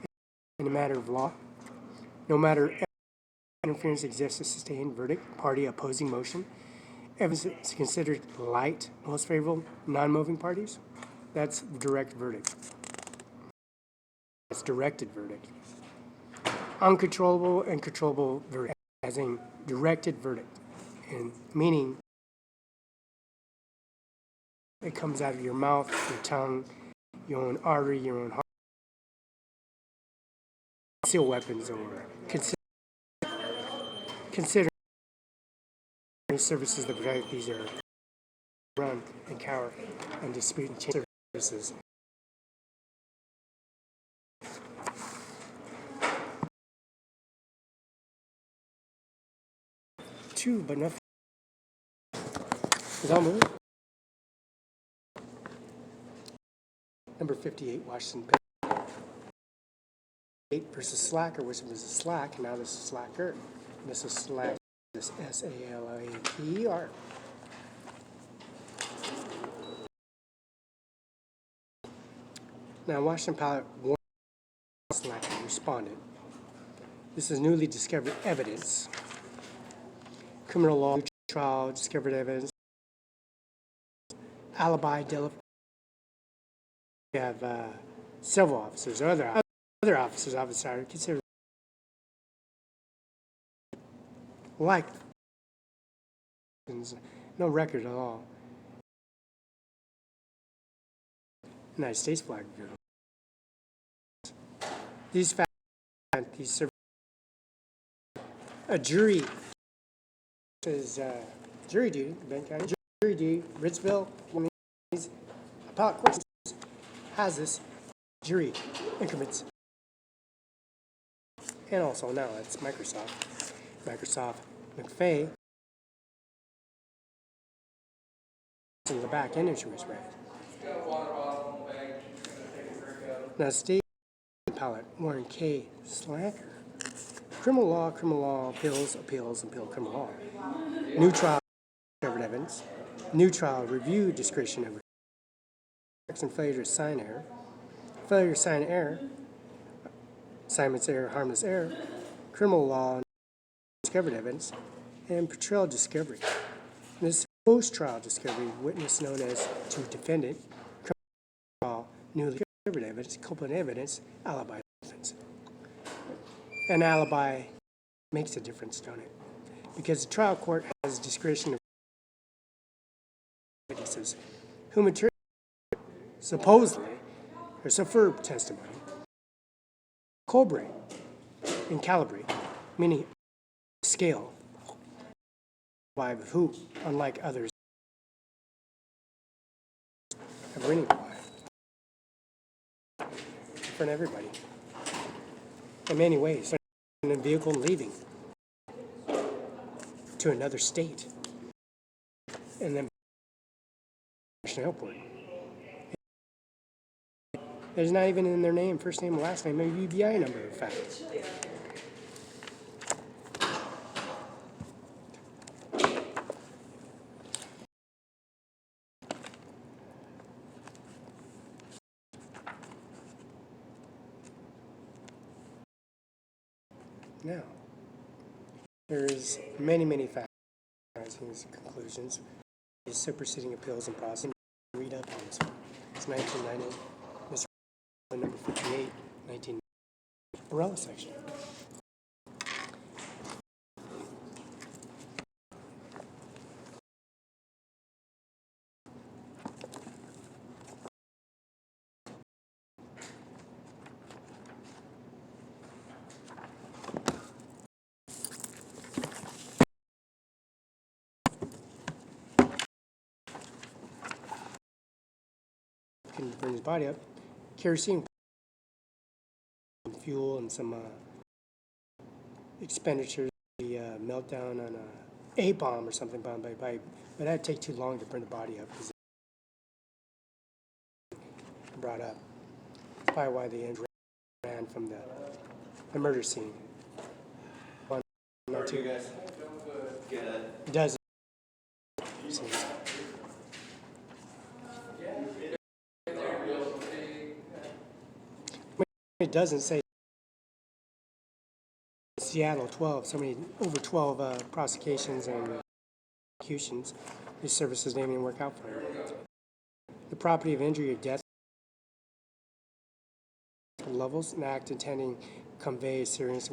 in a matter of law. No matter interference exists to sustain verdict, party opposing motion. Evidence is considered light, most favorable, non-moving parties. That's direct verdict. That's directed verdict. Uncontrollable and controllable verdict, as in directed verdict, and meaning it comes out of your mouth, your tongue, your own artery, your own heart. Conceal weapons or consider services that protect these are run and cower and dispute and change services. Two, but nothing. Is all moving? Number 58, Washington. 8 versus Slacker, which was a slack, and now this is Slacker. And this is Slack. This SALAPER. Now, Washington Pilot warned Slacker responded. This is newly discovered evidence. Criminal law trial discovered evidence. Alibi. We have several officers, or other officers, obviously considered like no record at all. United States flag. These facts, a jury says jury duty, Benton County jury duty, Ritzville, appellate court has this jury increments, and also now it's Microsoft McFay in the back end issue is read. Now state appellate Warren K. Slacker. Criminal law, appeals, appeal criminal law. New trial discovered evidence. New trial review discretion of and failure to assign error. Failure to assign error. Assignment's error, harmless error. Criminal law discovered evidence. And pretrial discovery. This post-trial discovery witness known as to defendant. Criminal trial newly discovered evidence, culprit evidence, alibi evidence. An alibi makes a difference, don't it? Because the trial court has discretion of witnesses who supposedly There's a verb testimony. Calibrate and calibrate, meaning scale by who, unlike others, have winning by for everybody. In many ways, in a vehicle leaving to another state, and then airport. There's not even in their name, first name, last name, maybe UBI number, in fact. Now, there is many factors in these conclusions. Is superseding appeals and process. Read up on this one. It's 1990. This number 58, 1990. Barela section. Can bring his body up. Kerosene, fuel, and some expenditures. The meltdown on a bomb or something bombed by, but that'd take too long to burn the body up. Because it brought up. That's probably why they ran from the murder scene. One, not two. It does. It doesn't say Seattle 12, over 12 prosecutions and executions. These services didn't even work out for him. The property of injury or death levels, an act intending to convey a serious.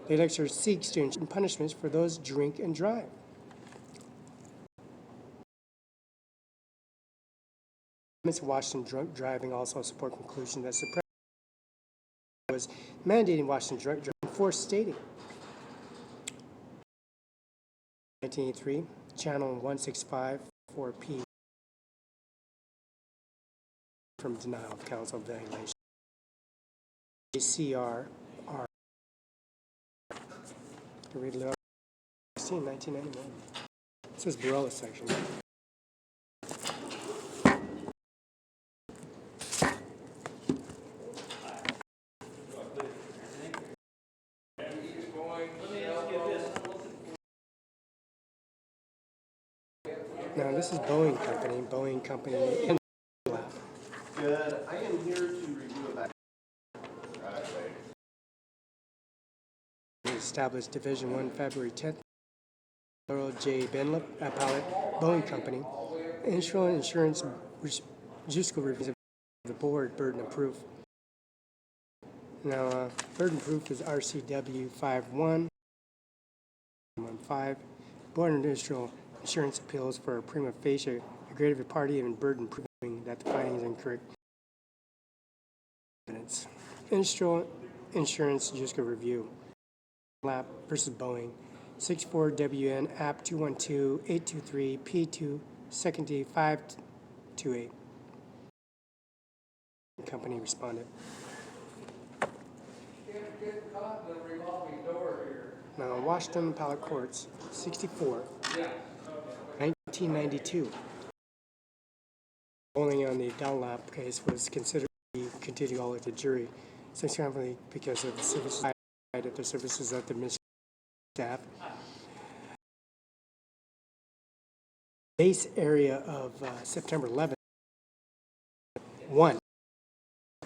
The lecturer seeks to ensure punishments for those drink and drive. Washington drunk driving also support conclusion that suppression was mandating Washington drunk driving for stating. 1983, channel 165 4P from denial of counsel evaluation. CRR. Read it up. 1991. This is Barela section. Now this is Boeing Company, and Good. I am here to review a back. Established Division 1, February 10th. Earl J. Benlip, Appellate, Boeing Company. Insurance judicial review of the board, burden of proof. Now, burden of proof is RCW 5115. Board of Industrial Insurance appeals for a prima facie aggregated party and burden proving that the finding is incorrect. Evidence. Industrial Insurance Judicial Review. Lap versus Boeing. 64WN App 212823 P2 2nd D 528. Company responded. Now, Washington Appellate Courts, 64, 1992. Only on the Dunlap case was considered to be continued all at the jury, subsequently because of the services at the services of the ministry staff. Base area of September 11th, one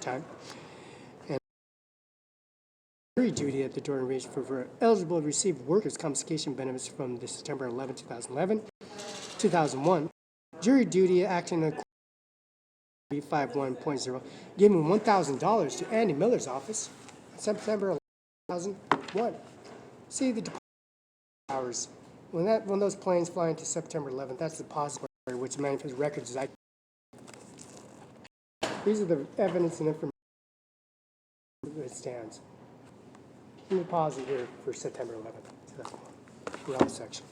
time. Jury duty at the Jordan Range for eligible to receive workers' compensation benefits from the September 11, 2011, 2001. Jury duty acting on 51.0, giving $1,000 to Andy Miller's office on September 2001. See the hours when those planes fly into September 11th. That's the depository which manifests records. These are the evidence and information that stands. Let me pause it here for September 11th. So we're on section.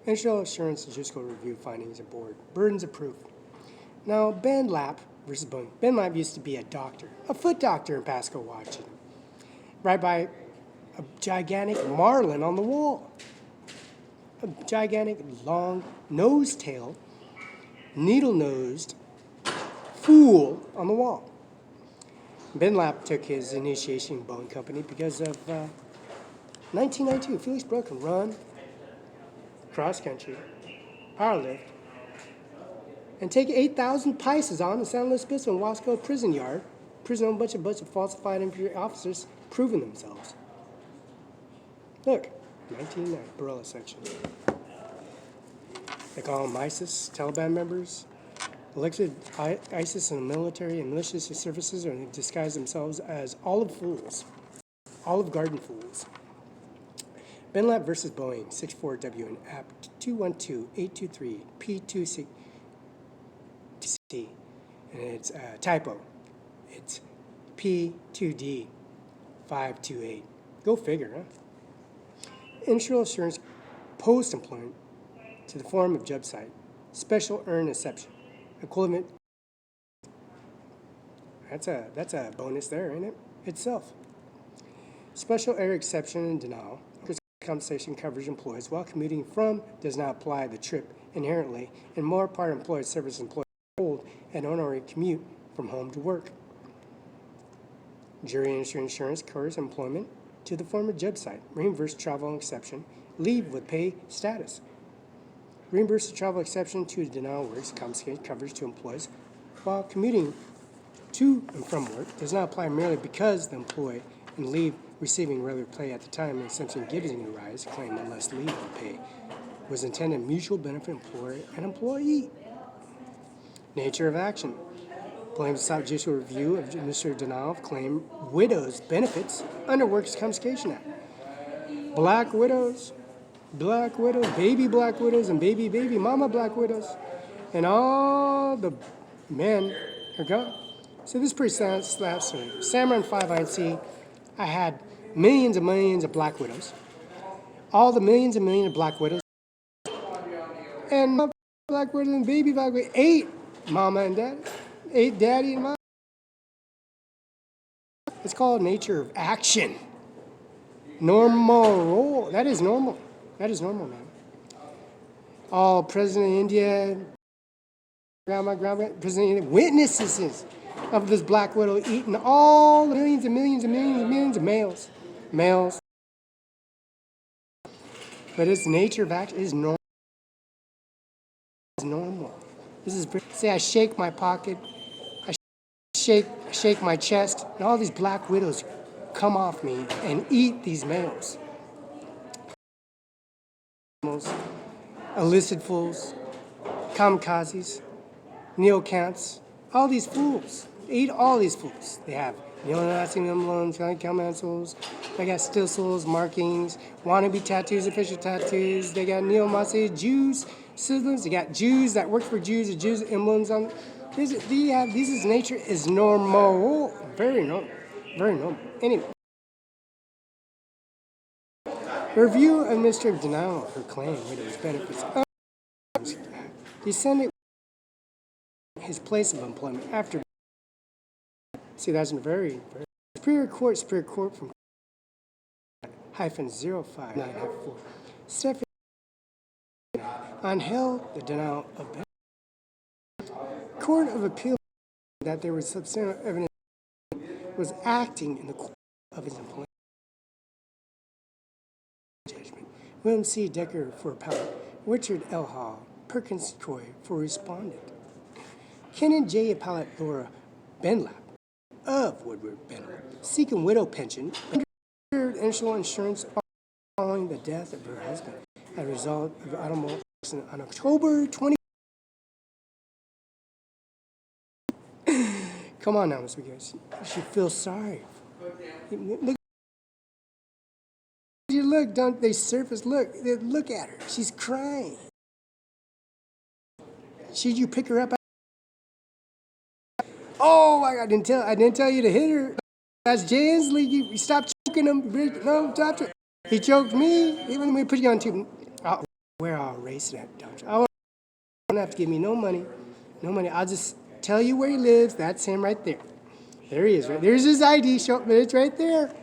Initial assurance logistical review findings of board. Burdens of proof. Now, Ben Lap versus Boeing. Ben Lap used to be a doctor, a foot doctor in Pasco, Washington, right by a gigantic marlin on the wall. A gigantic, long, nose-tailed, needle-nosed fool on the wall. Ben Lap took his initiation in Boeing Company because of 1992. Felix Barela can run, cross-country, powerlift, and take 8,000 Pisces on the San Luis Obispo and Wasco prison yard, prison on a bunch of falsified inferior officers proving themselves. Look, 1990, Barela section. They call them ISIS, Taliban members, elected ISIS and military and militia services, or they disguise themselves as olive fools, Olive Garden fools. Ben Lap versus Boeing, 64W and App 212823 P2C, and it's a typo. It's P2D 528. Go figure, huh? Initial assurance post-employment to the form of job site. Special earn exception. Equivalent. That's a bonus there, ain't it? Itself. Special error exception and denial. Compensation coverage employees while commuting from does not apply the trip inherently, and more part employed service employees hold an honorary commute from home to work. Jury insurance covers employment to the former job site. Reimbursed travel exception, leave with pay status. Reimbursed travel exception to denial works compensation coverage to employees while commuting to and from work does not apply merely because the employee and leave receiving regular pay at the time and exemption giving rise claim unless leave and pay was intended mutual benefit employer and employee. Nature of action. Claims sought judicial review of administrative denial of claim widows' benefits under Workers' Compensation Act. Black widows, baby black widows, and baby mama black widows, and all the men are gone. So this is pretty sad story. Cimaron 5 INC, I had millions and millions of black widows. All the millions and millions of black widows. And black widows and baby black widows. 8 mama and daddy. 8 daddy and mama. It's called nature of action. Normal role. That is normal. That is normal, man. All President of India, grandma, President of India, witnesses of this black widow eating all the millions and millions and millions and millions of males. But its nature of action is normal. It's normal. This is, say I shake my pocket, I shake my chest, and all these black widows come off me and eat these males. Illicit fools, kamikazes, neocants, all these fools. They eat all these fools. They have neo-Nazi emblems, councils, they got still souls, markings, wannabe tattoos, official tattoos, they got neo-Nazi Jews, sizzlers, they got Jews that work for Jews, the Jews emblems on. This is nature is normal. Very normal. Very normal. Anyway. Review administrative denial of her claim widow's benefits. Descendant his place of employment after. See, that's very Superior Court from -05954. Step on held the denial of benefits. Court of Appeal that there was substantial evidence was acting in the course of his employment judgment. William C. Decker for appellate, Richard L. Hall, Perkins Troy for respondent. Kenan J. Appellate Laura Benlap of Woodward Benlap, seeking widow pension under initial insurance following the death of her husband as a result of an automobile accident on October 20. Come on now, Mr. Guys. You should feel sorry. Look look, don't they surface? Look at her. She's crying. Should you pick her up? Oh my God! I didn't tell you to hit her. That's Jay Inslee. You stop choking him. No, stop it. He choked me. Even when we put you on tube. Where I'll erase that. I don't have to give me no money. No money. I'll just tell you where he lives. That's him right there. There he is. Right there's his ID. But it's right there.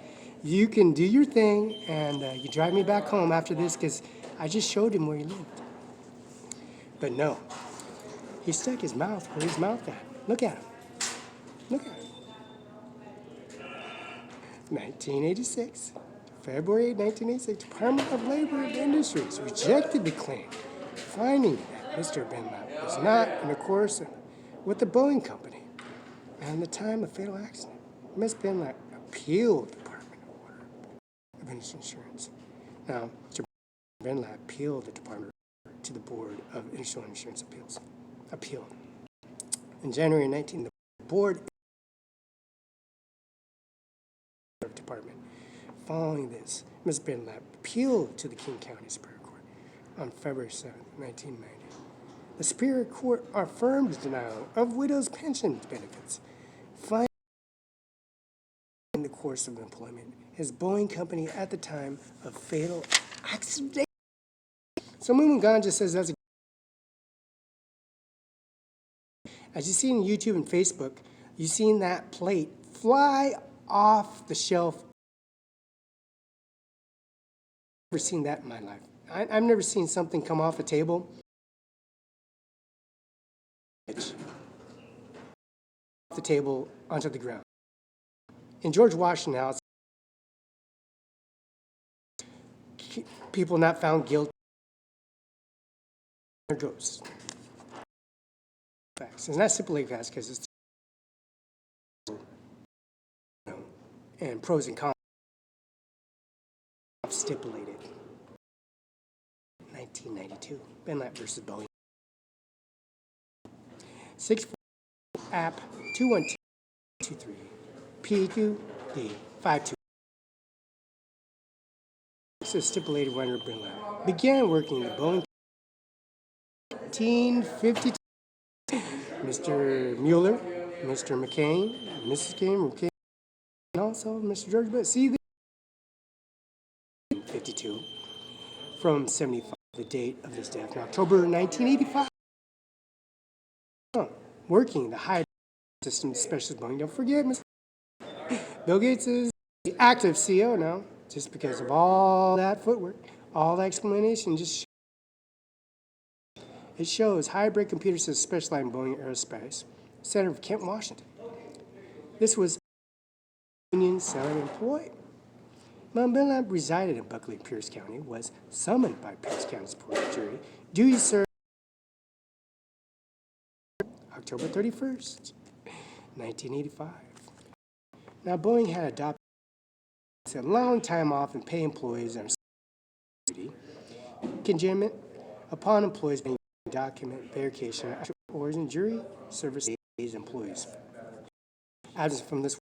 You can do your thing, and you drive me back home after this because I just showed him where he lived. But no, he stuck his mouth where his mouth at. Look at him. Look at him. 1986, February 1986, Department of Labor and Industries rejected the claim, finding that Mr. Benlap was not in accordance with the Boeing Company. And at the time of fatal accident, Ms. Benlap appealed the Department of Order of Insurance. Now, Mr. Benlap appealed the Department to the Board of International Insurance Appeals. Appealed. In January 19, the Board Department. Following this, Ms. Benlap appealed to the King County Superior Court on February 7, 1990. The Superior Court affirmed the denial of widows' pension benefits, finding in the course of employment his Boeing Company at the time of fatal accident. So Moomin Ganja says that's as you see on YouTube and Facebook, you've seen that plate fly off the shelf. I've never seen that in my life. I've never seen something come off a table. Off the table onto the ground. In George Washington House, people not found guilty are ghosts. Facts. And that's simply facts because it's and pros and cons stipulated. 1992, Benlap versus Boeing. 6 app 21223 P2D 52. This is stipulated when Benlap began working the Boeing 1952. Mr. Mueller, Mr. McCain, Mrs. McCain, and also Mr. George Bush. See, 52 from 75, the date of his death in October 1985. Working the high system specialist Boeing. Don't forget, Mr. Bill Gates is the active CEO now, just because of all that footwork, all that explanation. It shows hybrid computer systems specialized in Boeing Aerospace Center of Kent, Washington. This was a union selling employee. Mount Benlap resided in Buckley, Pierce County, was summoned by Pierce County Superior Jury, duty served October 31st, 1985. Now, Boeing had adopted allowing time off and pay employees on duty contingent upon employees being document verification of origin jury service days employees. Absence from this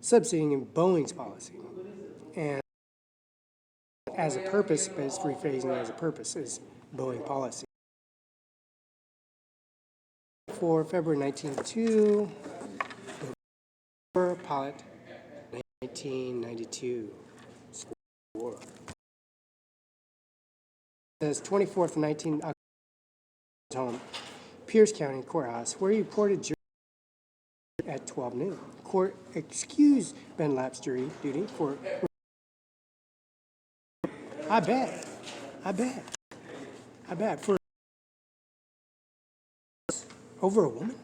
subsiding in Boeing's policy and as a purpose, but it's rephrasing as a purpose, is Boeing policy. For February 1992, pilot 1992 score. Says 24th 19 home, Pierce County Courthouse, where he reported jury at 12 noon. Court excused Benlap's jury duty for. I bet. For over a woman?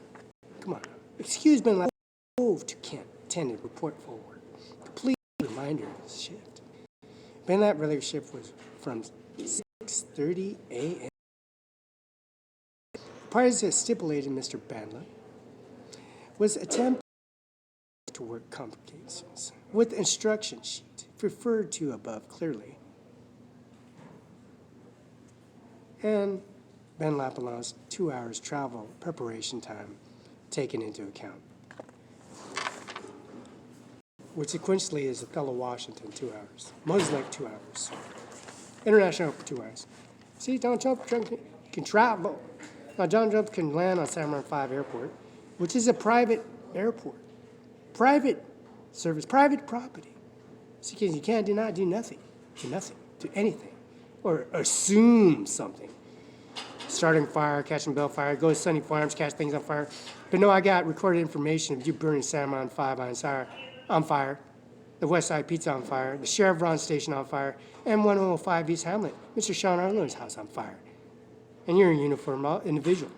Come on. Excuse Benlap. Moved to Kent. Attended. Report forward. Complete reminder of his shift. Benlap relationship was from 6:30 a.m. Parties that stipulated Mr. Benlap was attempting to work complications with the instruction sheet referred to above clearly. And Benlap allows 2 hours travel preparation time taken into account. which sequentially is Othello, Washington, 2 hours. Moses Lake, 2 hours. International Airport, 2 hours. See, Donald Trump can travel. Now, Donald Trump can land on Cimaron 5 Airport, which is a private airport. Private service, private property. So you can't do nothing, do anything, or assume something. Starting fire, catching bell fire, go to Sunny Farms, catch things on fire. But no, I got recorded information of you burning Cimaron 5 on fire, the West Side Pizza on fire, the Chevron station on fire, and 105 East Hamlet, Mr. Sean Arlo's house on fire. And you're a uniformed individual.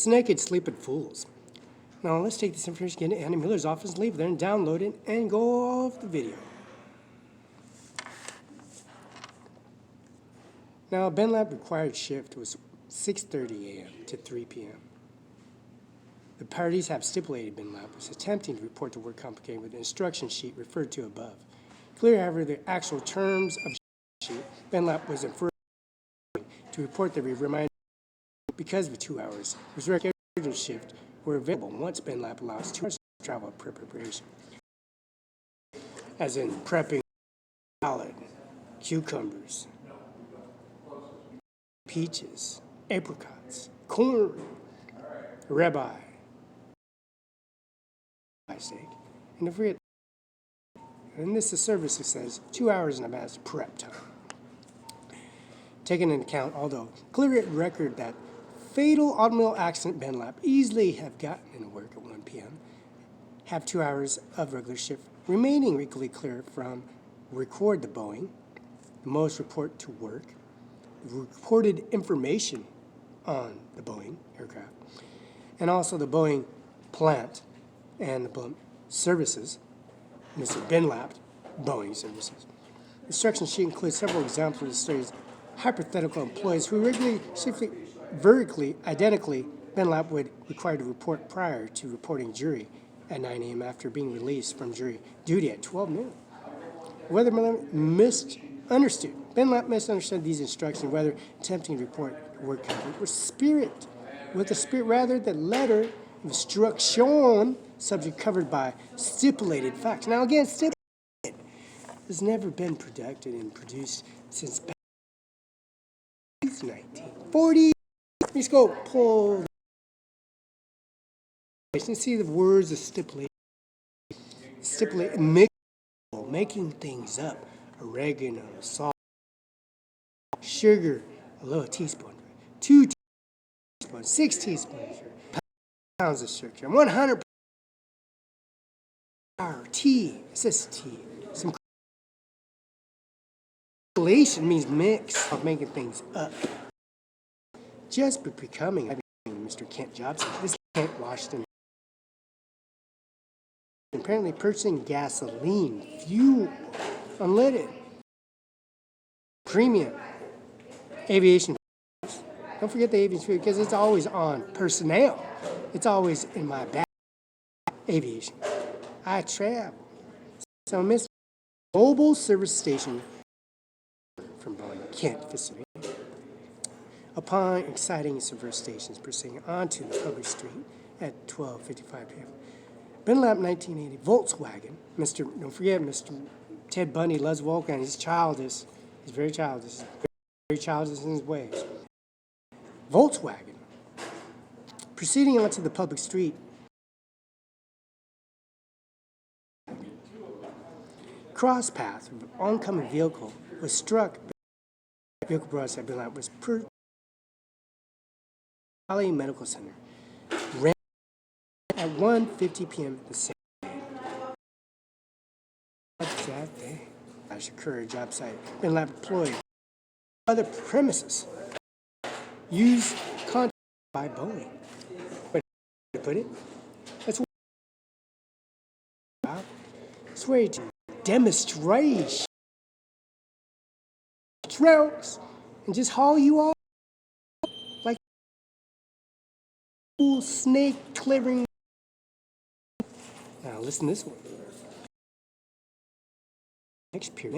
Naked sleeping fools. Now let's take this information, get into Andy Miller's office, leave there and download it, and go off the video. Now, Ben Lab required shift was 6:30 a.m. to 3 p.m. The parties have stipulated Ben Lab was attempting to report the work complicated with the instruction sheet referred to above. Clear, however, the actual terms of the sheet, Ben Lab was inferred to report the reminder because of 2 hours. His record shift were available once Ben Lab allows 2 hours of travel preparation, as in prepping salad, cucumbers, peaches, apricots, corn, ribeye, steak, and don't forget, and this is service that says 2 hours in advance prep time. Taking into account, although clear record that fatal automobile accident Ben Lab easily have gotten into work at 1 p.m., have 2 hours of regular shift remaining equally clear from record the Boeing, the most report to work, reported information on the Boeing aircraft, and also the Boeing plant and the Boeing services, Mr. Ben Lab, Boeing services. The instruction sheet includes several examples of the study's hypothetical employees who regularly, vertically, identically, Ben Lab would require to report prior to reporting jury at 9 a.m. after being released from jury duty at 12 noon. Whether misunderstood. Ben Lab misunderstood these instructions, whether attempting to report work complete with the spirit rather than letter of instruction, subject covered by stipulated facts. Now again, stipulated has never been produced and produced since back in the 1940s. Let's go pull. You see the words of stipulate, making things up, oregano, salt, sugar, a little teaspoon, 2 teaspoons, 6 teaspoons, pounds of sugar, 100 power, tea, tea. Some collation means mix of making things up. Just becoming Mr. Kent Jobson, this Kent Washington, apparently purchasing gasoline, fuel, unleaded, premium, aviation. Don't forget the aviation fuel because it's always on personnel. It's always in my bag. Aviation. I travel. So Mr. Mobile Service Station from Boeing Kent facility. Upon exciting service stations proceeding onto the public street at 12:55 p.m. Ben Lab 1980 Volkswagen. Don't forget, Mr. Ted Bundy loves Volkswagen. He's childish. He's very childish. Very childish in his ways. Volkswagen. Proceeding onto the public street. Cross path of an oncoming vehicle was struck. The vehicle broadside Ben Lab was per Valley Medical Center. Ran at 1:50 p.m. the same day. That day, I should occur at job site. Ben Lab employed other premises. Used contact by Boeing. Where to put it? That's where to demonstrate routes and just haul you off like cool snake clearing. Now listen to this one. Next period.